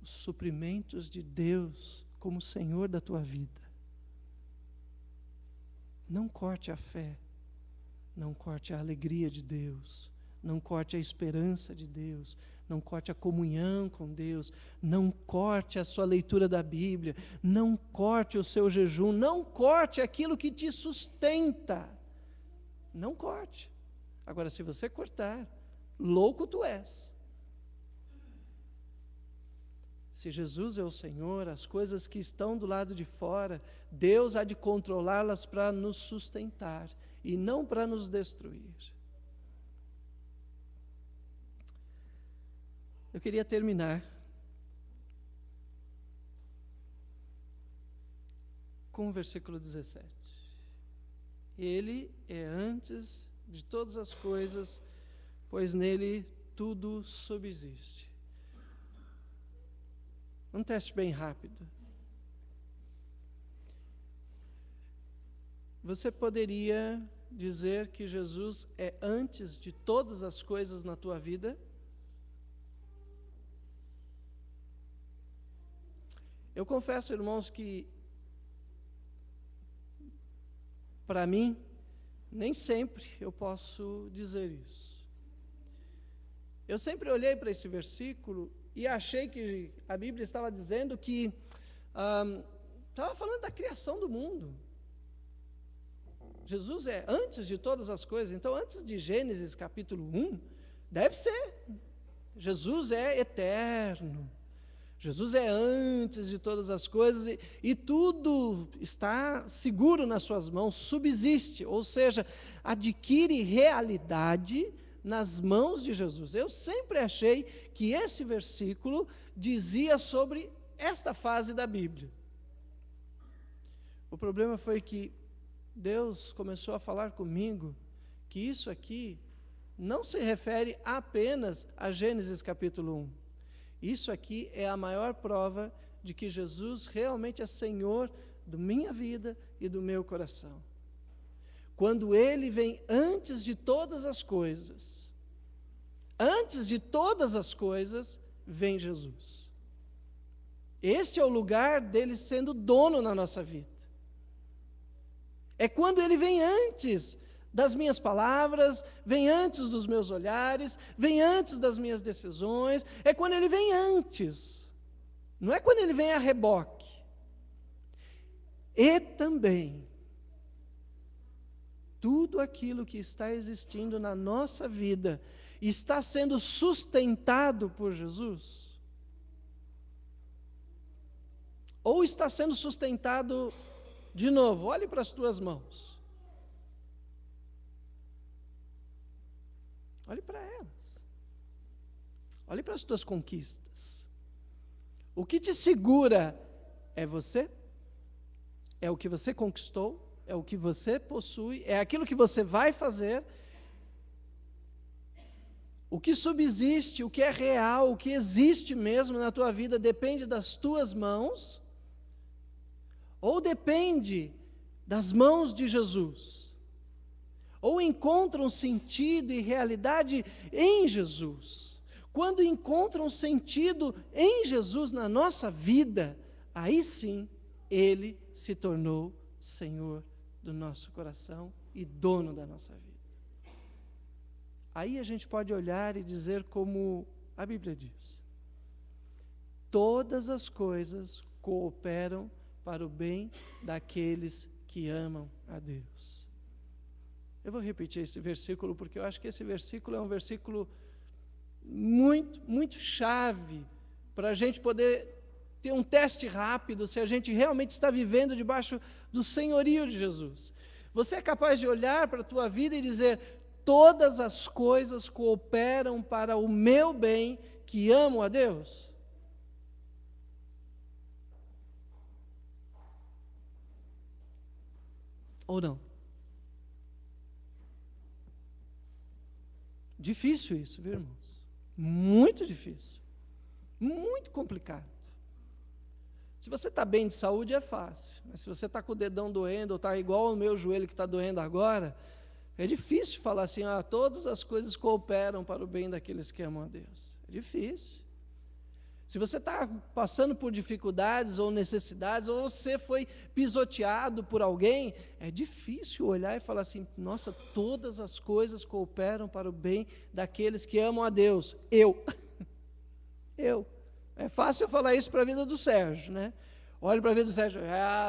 os suprimentos de Deus como Senhor da tua vida. Não corte a fé, não corte a alegria de Deus, não corte a esperança de Deus, não corte a comunhão com Deus, não corte a sua leitura da Bíblia, não corte o seu jejum, não corte aquilo que te sustenta. Não corte. Agora, se você cortar, louco tu és. Se Jesus é o Senhor, as coisas que estão do lado de fora, Deus há de controlá-las para nos sustentar e não para nos destruir. Eu queria terminar com o versículo 17. Ele é antes de todas as coisas, pois nele tudo subsiste. Um teste bem rápido. Você poderia dizer que Jesus é antes de todas as coisas na tua vida? Eu confesso, irmãos, que para mim, nem sempre eu posso dizer isso. Eu sempre olhei para esse versículo e achei que a Bíblia estava dizendo que estava falando da criação do mundo. Jesus é antes de todas as coisas. Então, antes de Gênesis capítulo 1, deve ser. Jesus é eterno. Jesus é antes de todas as coisas e tudo está seguro nas suas mãos, subsiste, ou seja, adquire realidade nas mãos de Jesus. Eu sempre achei que esse versículo dizia sobre esta fase da Bíblia. O problema foi que Deus começou a falar comigo que isso aqui não se refere apenas a Gênesis capítulo 1. Isso aqui é a maior prova de que Jesus realmente é Senhor da minha vida e do meu coração. Quando Ele vem antes de todas as coisas, vem Jesus. Este é o lugar dele sendo dono na nossa vida. É quando Ele vem antes das minhas palavras, vem antes dos meus olhares, vem antes das minhas decisões, é quando Ele vem antes, não é quando Ele vem a reboque. E também, tudo aquilo que está existindo na nossa vida, está sendo sustentado por Jesus? Ou está sendo sustentado, de novo, olhe para as tuas mãos. Olhe para elas. Olhe para as tuas conquistas. O que te segura é você? É o que você conquistou? É o que você possui? É aquilo que você vai fazer? O que subsiste, o que é real, o que existe mesmo na tua vida depende das tuas mãos? Ou depende das mãos de Jesus? Ou encontram sentido e realidade em Jesus? Quando encontram sentido em Jesus na nossa vida, aí sim, Ele se tornou Senhor do nosso coração e dono da nossa vida. Aí a gente pode olhar e dizer como a Bíblia diz: todas as coisas cooperam para o bem daqueles que amam a Deus. Eu vou repetir esse versículo porque eu acho que esse versículo é um versículo muito, muito chave para a gente poder ter um teste rápido se a gente realmente está vivendo debaixo do senhorio de Jesus. Você é capaz de olhar para a tua vida e dizer: todas as coisas cooperam para o meu bem, que amo a Deus? Ou não? Difícil isso, viu, irmãos? Muito difícil. Muito complicado. Se você está bem de saúde, é fácil. Mas se você está com o dedão doendo, ou está igual o meu joelho que está doendo agora, é difícil falar assim, todas as coisas cooperam para o bem daqueles que amam a Deus. É difícil. Se você está passando por dificuldades ou necessidades, ou você foi pisoteado por alguém, é difícil olhar e falar assim, nossa, todas as coisas cooperam para o bem daqueles que amam a Deus. Eu. É fácil eu falar isso para a vida do Sérgio, né? Olha para a vida do Sérgio,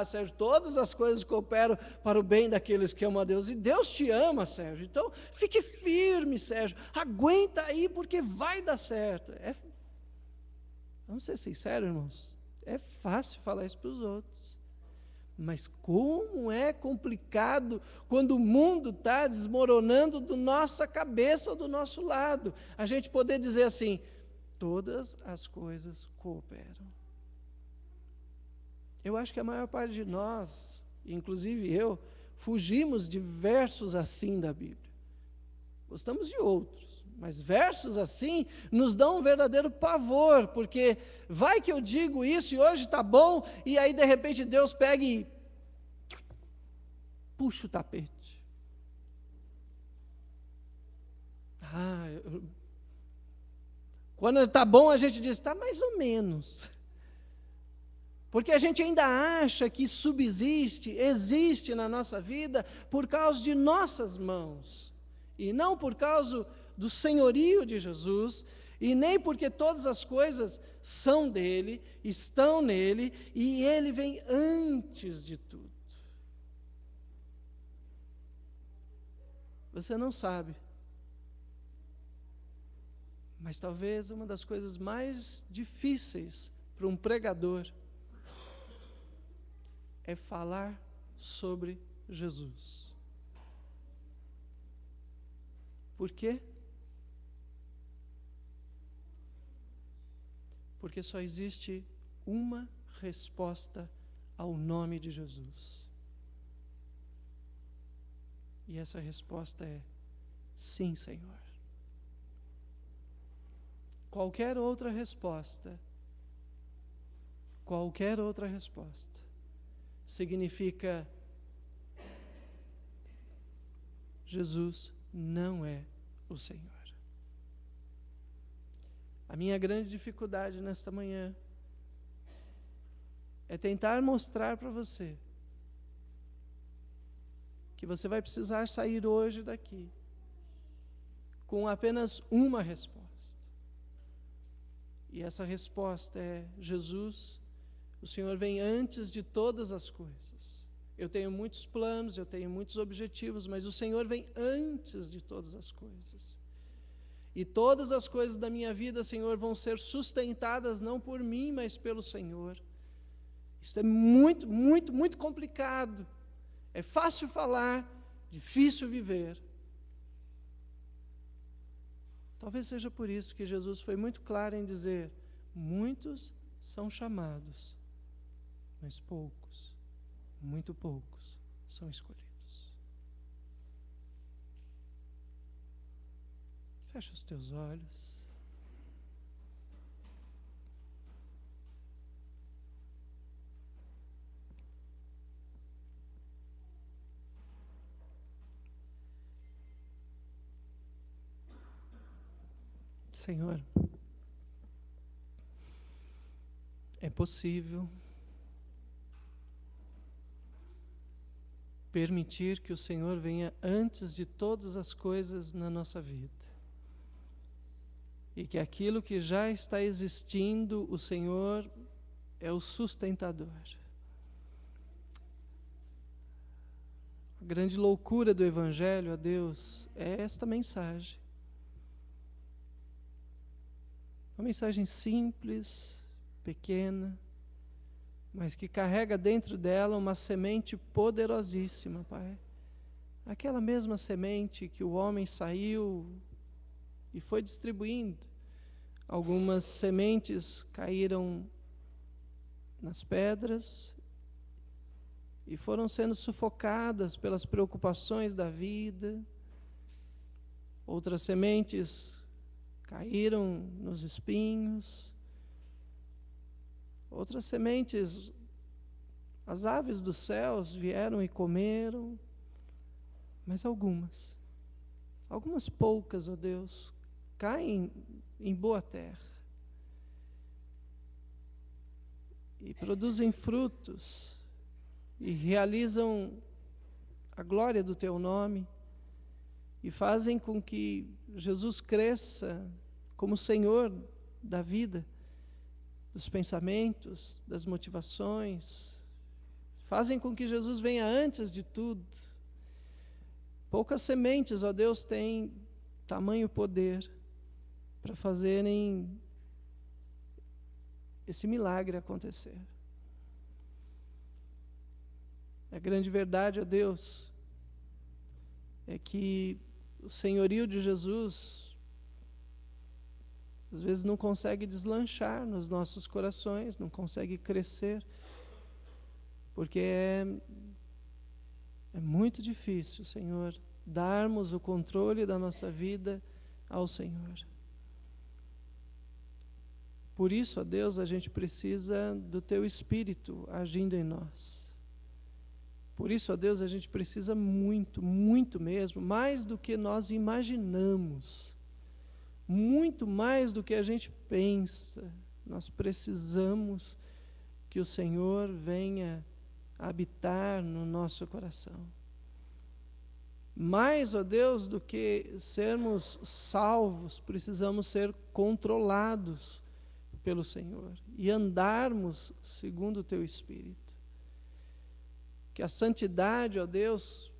Sérgio, todas as coisas cooperam para o bem daqueles que amam a Deus. E Deus te ama, Sérgio. Então, fique firme, Sérgio. Aguenta aí, porque vai dar certo. Vamos ser sinceros, irmãos. É fácil falar isso para os outros. Mas como é complicado quando o mundo está desmoronando da nossa cabeça ou do nosso lado. A gente poder dizer assim, todas as coisas cooperam. Eu acho que a maior parte de nós, inclusive eu, fugimos de versos assim da Bíblia. Gostamos de outros, mas versos assim nos dão um verdadeiro pavor, porque vai que eu digo isso e hoje está bom, e aí de repente Deus pega e puxa o tapete. Quando está bom a gente diz, está mais ou menos. Porque a gente ainda acha que existe na nossa vida por causa de nossas mãos. E não por causa do senhorio de Jesus, e nem porque todas as coisas são dele, estão nele, e ele vem antes de tudo. Você não sabe. Mas talvez uma das coisas mais difíceis para um pregador é falar sobre Jesus. Por quê? Porque só existe uma resposta ao nome de Jesus. E essa resposta é: sim, Senhor. Qualquer outra resposta significa Jesus não é o Senhor. A minha grande dificuldade nesta manhã é tentar mostrar para você que você vai precisar sair hoje daqui com apenas uma resposta. E essa resposta é: Jesus, o Senhor vem antes de todas as coisas. Eu tenho muitos planos, eu tenho muitos objetivos, mas o Senhor vem antes de todas as coisas. E todas as coisas da minha vida, Senhor, vão ser sustentadas não por mim, mas pelo Senhor. Isso é muito, muito, muito complicado. É fácil falar, difícil viver. Talvez seja por isso que Jesus foi muito claro em dizer: muitos são chamados, mas poucos, muito poucos, são escolhidos. Fecha os teus olhos. Senhor, é possível permitir que o Senhor venha antes de todas as coisas na nossa vida. E que aquilo que já está existindo, o Senhor é o sustentador. A grande loucura do Evangelho, a Deus, é esta mensagem. Uma mensagem simples, pequena, mas que carrega dentro dela uma semente poderosíssima, Pai. Aquela mesma semente que o homem saiu e foi distribuindo. Algumas sementes caíram nas pedras e foram sendo sufocadas pelas preocupações da vida. Outras sementes caíram nos espinhos. Outras sementes, as aves dos céus vieram e comeram. Mas algumas poucas, ó Deus, caem em boa terra e produzem frutos e realizam a glória do Teu nome e fazem com que Jesus cresça como Senhor da vida, dos pensamentos, das motivações, fazem com que Jesus venha antes de tudo. Poucas sementes, ó Deus, têm tamanho poder para fazerem esse milagre acontecer. A grande verdade, ó Deus, é que o senhorio de Jesus às vezes não consegue deslanchar nos nossos corações, não consegue crescer, porque é muito difícil, Senhor, darmos o controle da nossa vida ao Senhor. Por isso, ó Deus, a gente precisa do Teu Espírito agindo em nós. Por isso, ó Deus, a gente precisa muito, muito mesmo, mais do que nós imaginamos, muito mais do que a gente pensa. Nós precisamos que o Senhor venha habitar no nosso coração. Mais, ó Deus, do que sermos salvos, precisamos ser controlados pelo Senhor e andarmos segundo o Teu Espírito. Que a santidade, ó Deus,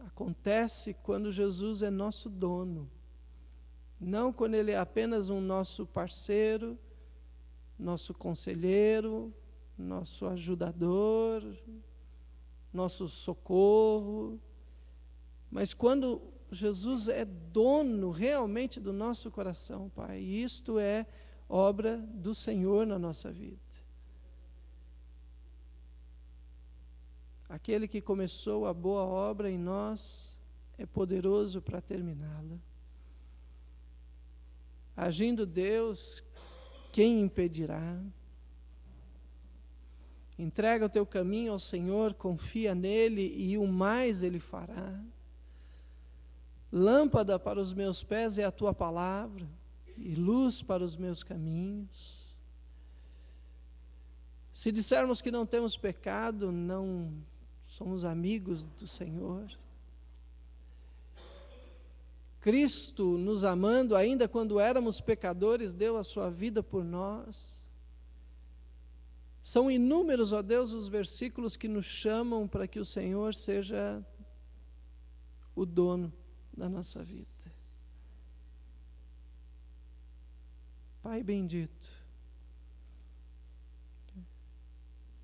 acontece quando Jesus é nosso dono, não quando Ele é apenas um nosso parceiro, nosso conselheiro, nosso ajudador, nosso socorro, mas quando Jesus é dono realmente do nosso coração, Pai, e isto é obra do Senhor na nossa vida. Aquele que começou a boa obra em nós é poderoso para terminá-la. Agindo Deus, quem impedirá? Entrega o teu caminho ao Senhor, confia nele e o mais Ele fará. Lâmpada para os meus pés é a tua palavra e luz para os meus caminhos. Se dissermos que não temos pecado, não somos amigos do Senhor. Cristo, nos amando, ainda quando éramos pecadores, deu a sua vida por nós. São inúmeros, ó Deus, os versículos que nos chamam para que o Senhor seja o dono da nossa vida. Pai bendito,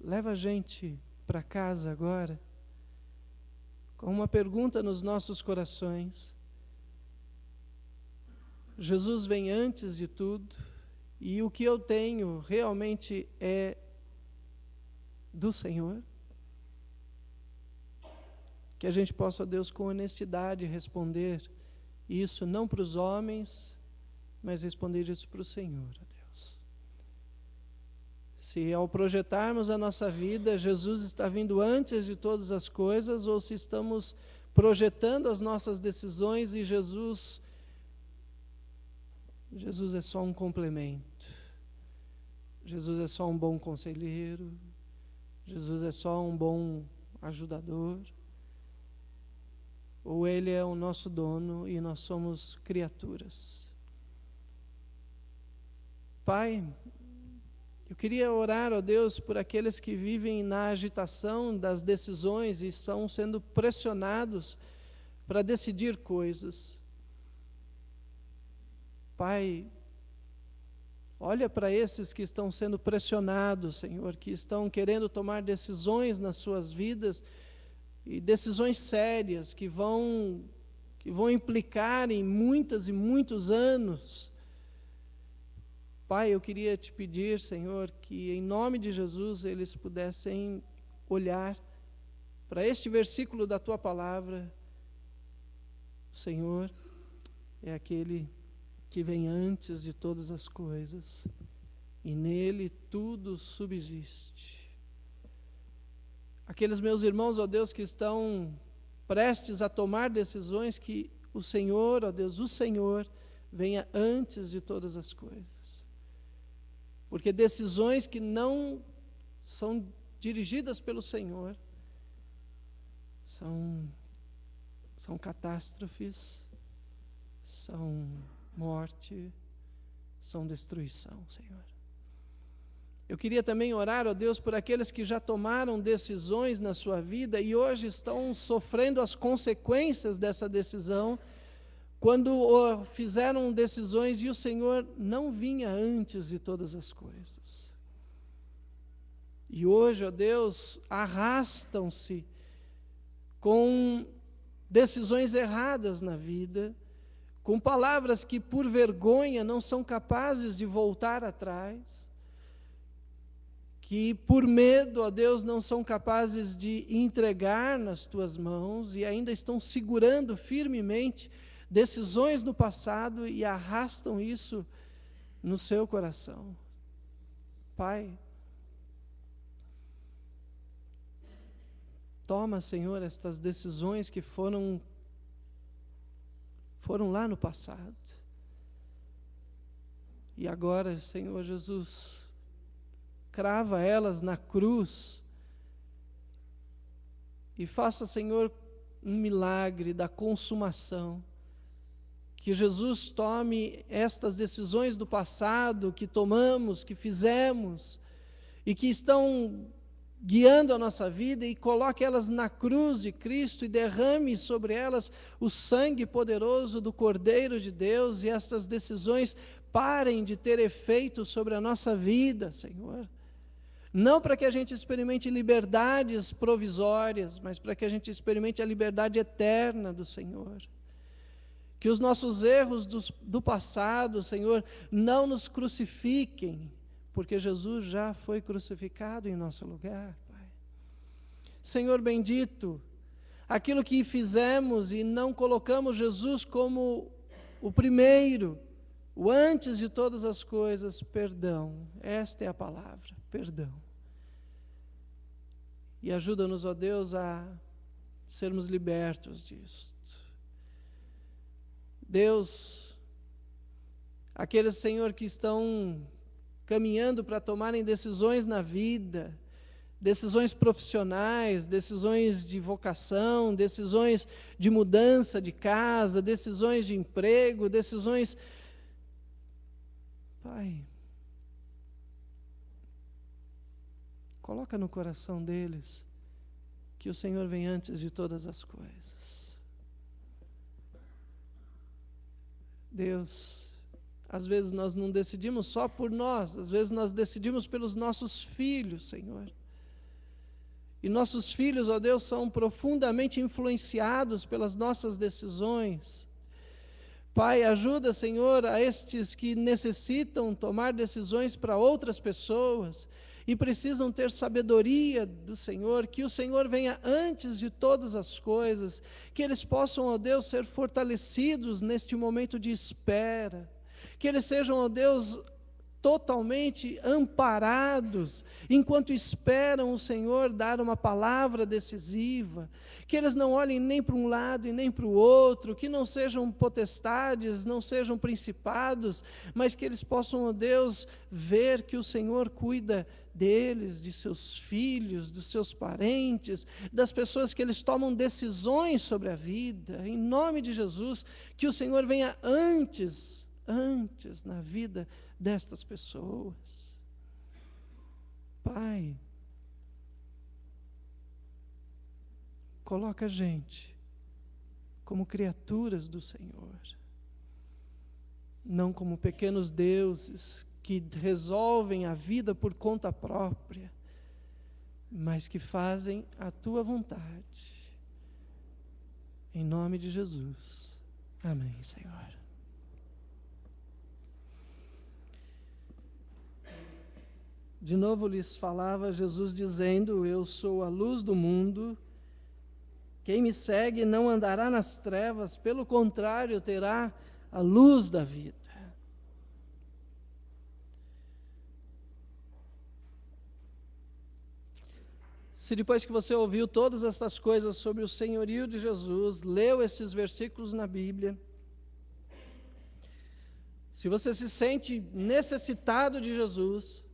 leva a gente para casa agora, com uma pergunta nos nossos corações. Jesus vem antes de tudo, e o que eu tenho realmente é do Senhor? Que a gente possa, Deus, com honestidade responder isso, não para os homens, mas responder isso para o Senhor, ó Deus. Se ao projetarmos a nossa vida, Jesus está vindo antes de todas as coisas, ou se estamos projetando as nossas decisões e Jesus é só um complemento. Jesus é só um bom conselheiro. Jesus é só um bom ajudador. Ou Ele é o nosso dono e nós somos criaturas. Pai, eu queria orar, ó Deus, por aqueles que vivem na agitação das decisões e estão sendo pressionados para decidir coisas. Pai, olha para esses que estão sendo pressionados, Senhor, que estão querendo tomar decisões nas suas vidas, e decisões sérias que vão implicar em muitas e muitos anos. Pai, eu queria te pedir, Senhor, que em nome de Jesus eles pudessem olhar para este versículo da tua palavra, o Senhor é aquele que vem antes de todas as coisas, e nele tudo subsiste. Aqueles meus irmãos, ó Deus, que estão prestes a tomar decisões, que o Senhor, ó Deus, o Senhor venha antes de todas as coisas. Porque decisões que não são dirigidas pelo Senhor são catástrofes, são morte, são destruição, Senhor. Eu queria também orar, ó Deus, por aqueles que já tomaram decisões na sua vida e hoje estão sofrendo as consequências dessa decisão, quando fizeram decisões e o Senhor não vinha antes de todas as coisas. E hoje, ó Deus, arrastam-se com decisões erradas na vida, com palavras que por vergonha não são capazes de voltar atrás, que por medo, ó Deus, não são capazes de entregar nas tuas mãos e ainda estão segurando firmemente decisões do passado e arrastam isso no seu coração. Pai, toma, Senhor, estas decisões que foram lá no passado. E agora, Senhor Jesus, crava elas na cruz e faça, Senhor, um milagre da consumação. Que Jesus tome estas decisões do passado que tomamos, que fizemos e que estão guiando a nossa vida, e coloque elas na cruz de Cristo e derrame sobre elas o sangue poderoso do Cordeiro de Deus, e estas decisões parem de ter efeito sobre a nossa vida, Senhor. Não para que a gente experimente liberdades provisórias, mas para que a gente experimente a liberdade eterna do Senhor. Que os nossos erros do passado, Senhor, não nos crucifiquem, porque Jesus já foi crucificado em nosso lugar, Pai. Senhor bendito, aquilo que fizemos e não colocamos Jesus como o primeiro, o antes de todas as coisas, perdão. Esta é a palavra, perdão. E ajuda-nos, ó Deus, a sermos libertos disto. Deus, aqueles, Senhor, que estão caminhando para tomarem decisões na vida, decisões profissionais, decisões de vocação, decisões de mudança de casa, decisões de emprego, decisões... Pai, coloca no coração deles que o Senhor vem antes de todas as coisas. Deus, às vezes nós não decidimos só por nós, às vezes nós decidimos pelos nossos filhos, Senhor. E nossos filhos, ó Deus, são profundamente influenciados pelas nossas decisões. Pai, ajuda, Senhor, a estes que necessitam tomar decisões para outras pessoas e precisam ter sabedoria do Senhor, que o Senhor venha antes de todas as coisas, que eles possam, ó Deus, ser fortalecidos neste momento de espera, que eles sejam, ó Deus, totalmente amparados, enquanto esperam o Senhor dar uma palavra decisiva, que eles não olhem nem para um lado e nem para o outro, que não sejam potestades, não sejam principados, mas que eles possam, ó Deus, ver que o Senhor cuida deles, de seus filhos, dos seus parentes, das pessoas que eles tomam decisões sobre a vida, em nome de Jesus, que o Senhor venha antes na vida destas pessoas. Pai, coloca a gente como criaturas do Senhor, não como pequenos deuses que resolvem a vida por conta própria, mas que fazem a tua vontade. Em nome de Jesus. Amém, Senhor. De novo lhes falava Jesus dizendo: eu sou a luz do mundo, Quem me segue não andará nas trevas, pelo contrário, terá a luz da vida. Se depois que você ouviu todas essas coisas sobre o senhorio de Jesus, leu esses versículos na Bíblia, se você se sente necessitado de Jesus,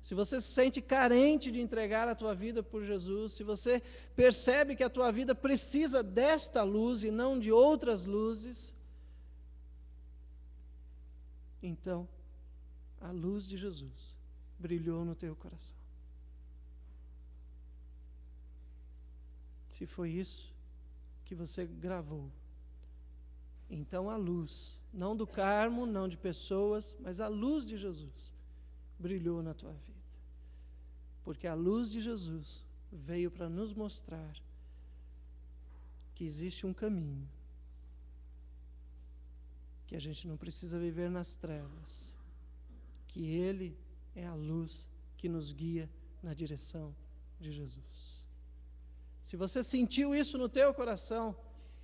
se você se sente carente de entregar a tua vida por Jesus, se você percebe que a tua vida precisa desta luz e não de outras luzes, então a luz de Jesus brilhou no teu coração. Se foi isso que você gravou, então a luz, não do Carmo, não de pessoas, mas a luz de Jesus brilhou na tua vida. Porque a luz de Jesus veio para nos mostrar que existe um caminho, que a gente não precisa viver nas trevas, que Ele é a luz que nos guia na direção de Jesus. Se você sentiu isso no teu coração,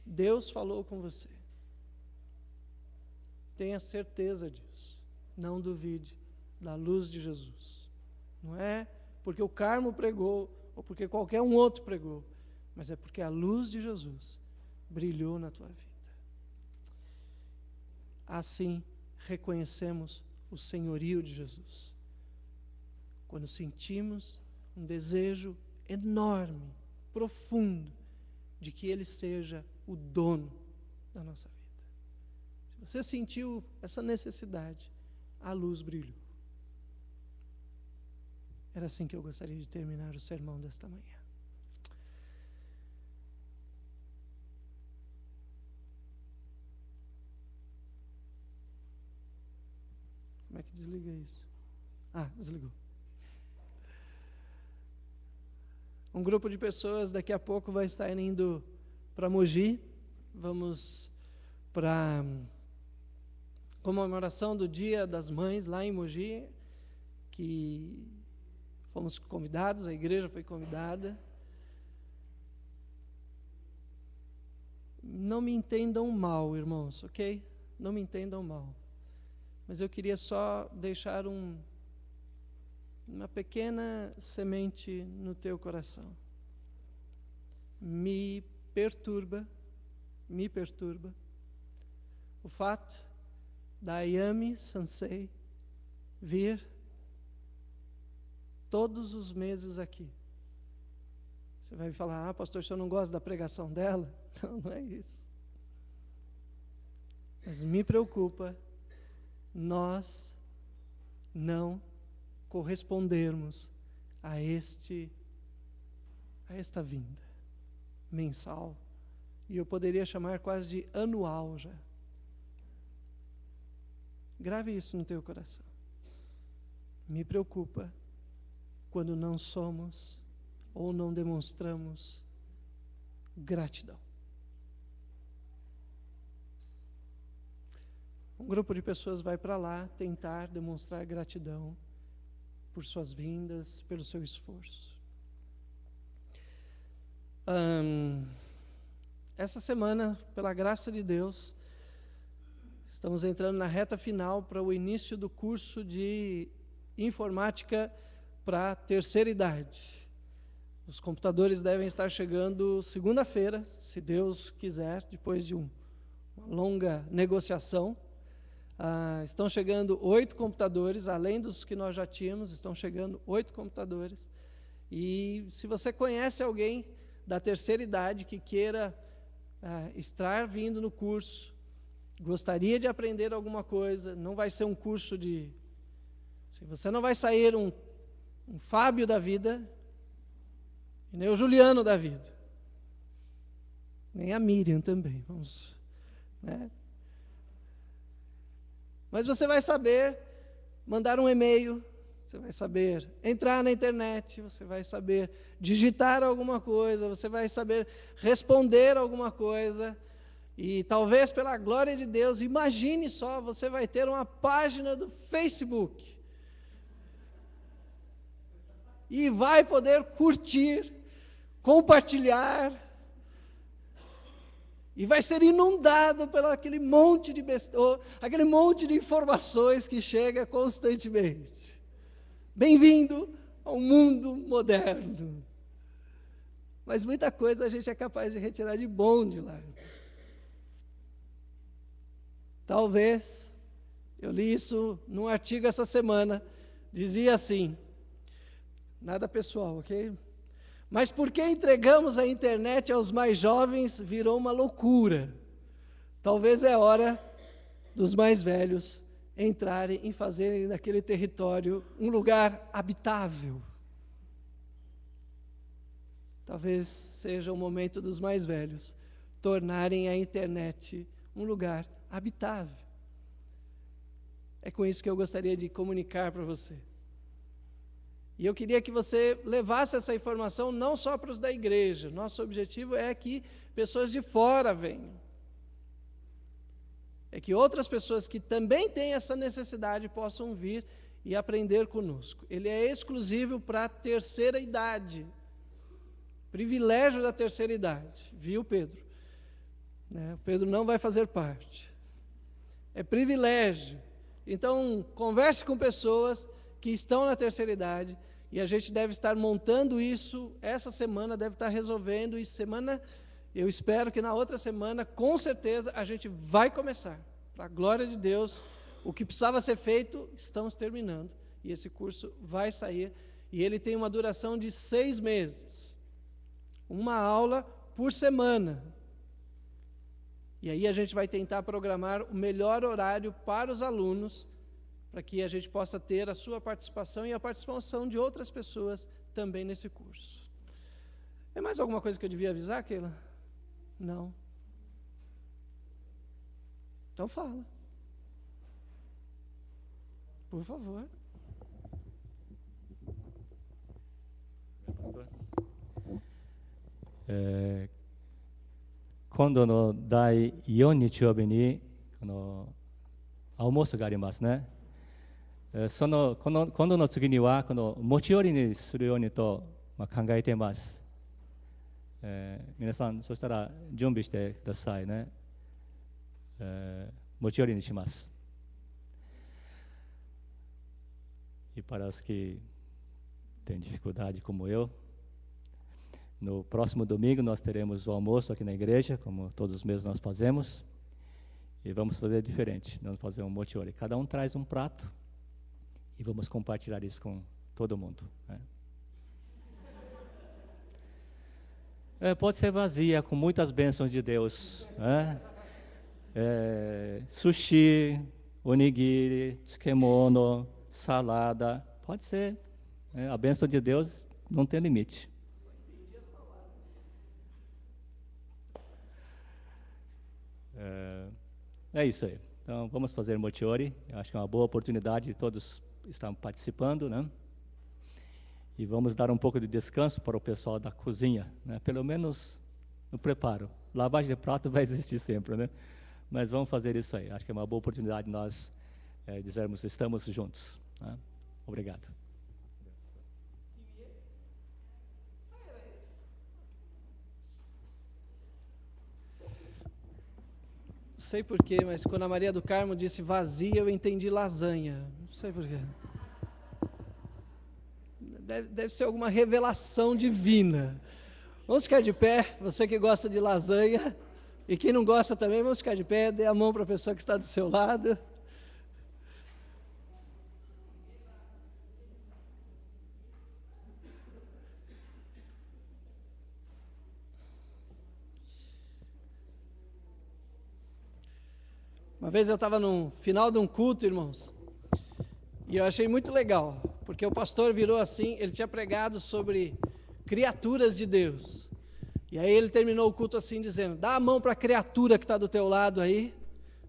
Deus falou com você. Tenha certeza disso. Não duvide da luz de Jesus. Não é porque o Carmo pregou, ou porque qualquer um outro pregou, mas é porque a luz de Jesus brilhou na tua vida. Assim, reconhecemos o senhorio de Jesus. Quando sentimos um desejo enorme, profundo, de que Ele seja o dono da nossa vida. Se você sentiu essa necessidade, a luz brilhou. Era assim que eu gostaria de terminar o sermão desta manhã. Como é que desliga isso? Ah, desligou. Um grupo de pessoas daqui a pouco vai estar indo para Mogi. Vamos para comemoração do Dia das Mães lá em Mogi, que fomos convidados, a igreja foi convidada. Não me entendam mal, irmãos, ok? Não me entendam mal. Mas eu queria só deixar uma pequena semente no teu coração. Me perturba o fato da Ayami Sansei vir todos os meses aqui. Você vai falar, pastor, o senhor não gosta da pregação dela? Não, não é isso. Mas me preocupa nós não correspondermos a esta vinda mensal, e eu poderia chamar quase de anual já. Grave isso no teu coração. Me preocupa quando não somos ou não demonstramos gratidão. Um grupo de pessoas vai para lá tentar demonstrar gratidão por suas vindas, pelo seu esforço. Essa semana, pela graça de Deus, estamos entrando na reta final para o início do curso de informática para a terceira idade. Os computadores devem estar chegando segunda-feira, se Deus quiser, depois de uma longa negociação. Estão chegando 8 computadores, além dos que nós já tínhamos, estão chegando 8 computadores. E se você conhece alguém da terceira idade que queira estar vindo no curso, gostaria de aprender alguma coisa, não vai ser um curso de... Você não vai sair um Fábio da vida, e nem o Juliano da vida, nem a Miriam também, vamos, né? Mas você vai saber mandar um e-mail, você vai saber entrar na internet, você vai saber digitar alguma coisa, você vai saber responder alguma coisa, e talvez pela glória de Deus, imagine só, você vai ter uma página do Facebook, e vai poder curtir, compartilhar, e vai ser inundado pelo aquele monte de aquele monte de informações que chega constantemente. Bem-vindo ao mundo moderno. Mas muita coisa a gente é capaz de retirar de bom de lá. Talvez, eu li isso num artigo essa semana, dizia assim, nada pessoal, ok? Mas porque entregamos a internet aos mais jovens virou uma loucura. Talvez é hora dos mais velhos entrarem e fazerem daquele território um lugar habitável. Talvez seja o momento dos mais velhos tornarem a internet um lugar habitável. É com isso que eu gostaria de comunicar para você. E eu queria que você levasse essa informação não só para os da igreja. Nosso objetivo é que pessoas de fora venham. É que outras pessoas que também têm essa necessidade possam vir e aprender conosco. Ele é exclusivo para a terceira idade. Privilégio da terceira idade. Viu, Pedro? O Pedro não vai fazer parte. É privilégio. Então, converse com pessoas que estão na terceira idade, e a gente deve estar montando isso, essa semana deve estar resolvendo, e eu espero que na outra semana, com certeza, a gente vai começar. Para a glória de Deus, o que precisava ser feito, estamos terminando, e esse curso vai sair, e ele tem uma duração de 6 meses, uma aula por semana, e aí a gente vai tentar programar o melhor horário para os alunos, para que a gente possa ter a sua participação e a participação de outras pessoas também nesse curso. É mais alguma coisa que eu devia avisar, Keila? Não. Então fala. Por favor. Pastor. 今度の第4日曜日に青モスがありますね。今度の次にはこの持ち寄りにするようにと考えています。皆さんそしたら準備してくださいね。持ち寄りにします。E para os que têm dificuldade como eu, no próximo domingo nós teremos o almoço aqui na igreja, como todos os meses nós fazemos, e vamos fazer diferente, vamos fazer um mochiori. Cada um traz um prato e vamos compartilhar isso com todo mundo. Pode ser vazia, com muitas bênçãos de Deus. Sushi, onigiri, tsukemono, salada, pode ser. A bênção de Deus não tem limite. É isso aí. Então, vamos fazer mochiori. Acho que é uma boa oportunidade, todos estão participando, né? E vamos dar um pouco de descanso para o pessoal da cozinha, né? Pelo menos no preparo. Lavagem de prato vai existir sempre, né? Mas vamos fazer isso aí. Acho que é uma boa oportunidade nós dizermos estamos juntos, né? Obrigado. Não sei porquê, mas quando a Maria do Carmo disse vazia, eu entendi lasanha. Não sei porquê. Deve ser alguma revelação divina. Vamos ficar de pé, você que gosta de lasanha, e quem não gosta também, vamos ficar de pé, dê a mão para a pessoa que está do seu lado. Uma vez eu estava no final de um culto, irmãos, e eu achei muito legal, porque o pastor virou assim, ele tinha pregado sobre criaturas de Deus, e aí ele terminou o culto assim, dizendo, dá a mão para a criatura que está do teu lado aí,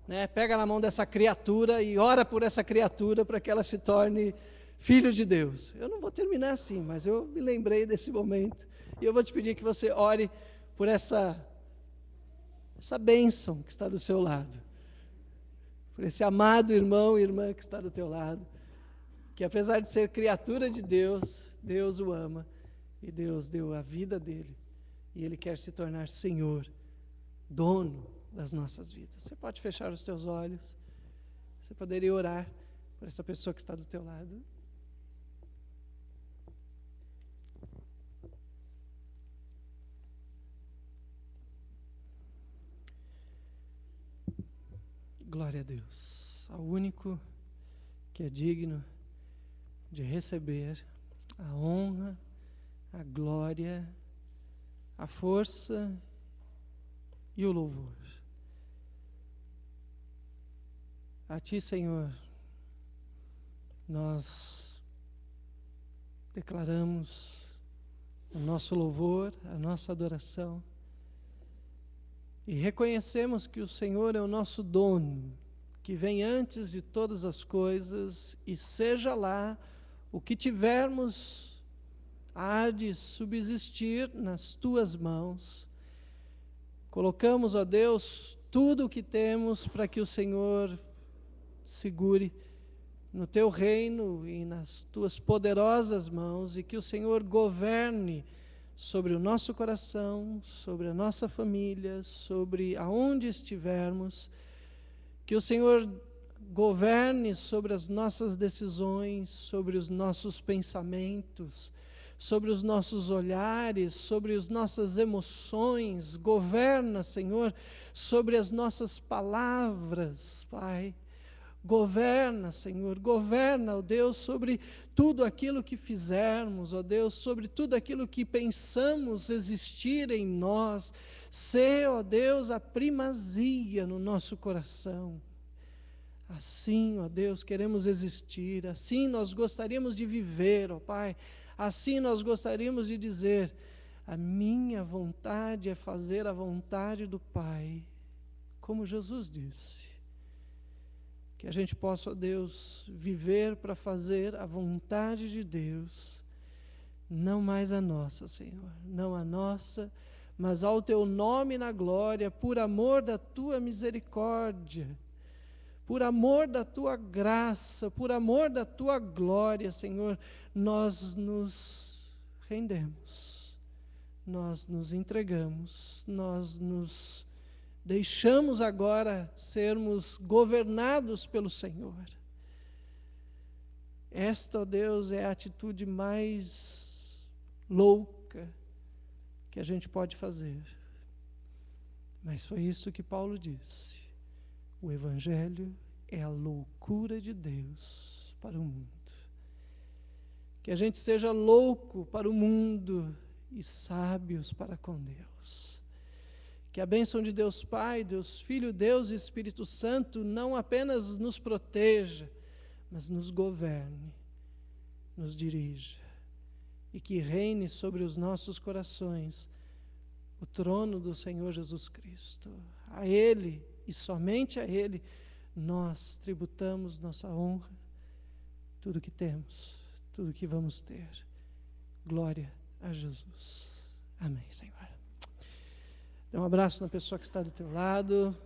né? Pega na mão dessa criatura e ora por essa criatura para que ela se torne filho de Deus. Eu não vou terminar assim, mas eu me lembrei desse momento, e eu vou te pedir que você ore por essa bênção que está do seu lado, por esse amado irmão e irmã que está do teu lado, que apesar de ser criatura de Deus, Deus o ama, e Deus deu a vida dele, e ele quer se tornar Senhor dono das nossas vidas. Você pode fechar os teus olhos. Você poderia orar por essa pessoa que está do teu lado. Glória a Deus, ao único que é digno de receber a honra, a glória, a força e o louvor. A Ti, Senhor, nós declaramos o nosso louvor, a nossa adoração, e reconhecemos que o Senhor é o nosso dono, que vem antes de todas as coisas, e seja lá o que tivermos, há de subsistir nas Tuas mãos. Colocamos, ó Deus, tudo o que temos para que o Senhor segure no Teu reino e nas Tuas poderosas mãos, e que o Senhor governe sobre o nosso coração, sobre a nossa família, sobre aonde estivermos, que o Senhor governe sobre as nossas decisões, sobre os nossos pensamentos, sobre os nossos olhares, sobre as nossas emoções. Governa, Senhor, sobre as nossas palavras, Pai. Governa, Senhor, governa, ó Deus, sobre tudo aquilo que fizermos, ó Deus, sobre tudo aquilo que pensamos existir em nós. Sê, ó Deus, a primazia no nosso coração. Assim, ó Deus, queremos existir, assim nós gostaríamos de viver, ó Pai. Assim nós gostaríamos de dizer: a minha vontade é fazer a vontade do Pai, como Jesus disse. Que a gente possa, ó Deus, viver para fazer a vontade de Deus, não mais a nossa, Senhor, não a nossa, mas ao Teu nome na glória, por amor da Tua misericórdia, por amor da Tua graça, por amor da Tua glória, Senhor, nós nos rendemos, nós nos entregamos, nós nos deixamos agora sermos governados pelo Senhor. Esta, ó Deus, é a atitude mais louca que a gente pode fazer. Mas foi isso que Paulo disse. O Evangelho é a loucura de Deus para o mundo. Que a gente seja louco para o mundo e sábios para com Deus. Que a bênção de Deus Pai, Deus Filho, Deus e Espírito Santo não apenas nos proteja, mas nos governe, nos dirija, e que reine sobre os nossos corações o trono do Senhor Jesus Cristo. A Ele, e somente a Ele, nós tributamos nossa honra, tudo que temos, tudo que vamos ter. Glória a Jesus. Amém, Senhor. Dê um abraço na pessoa que está do teu lado.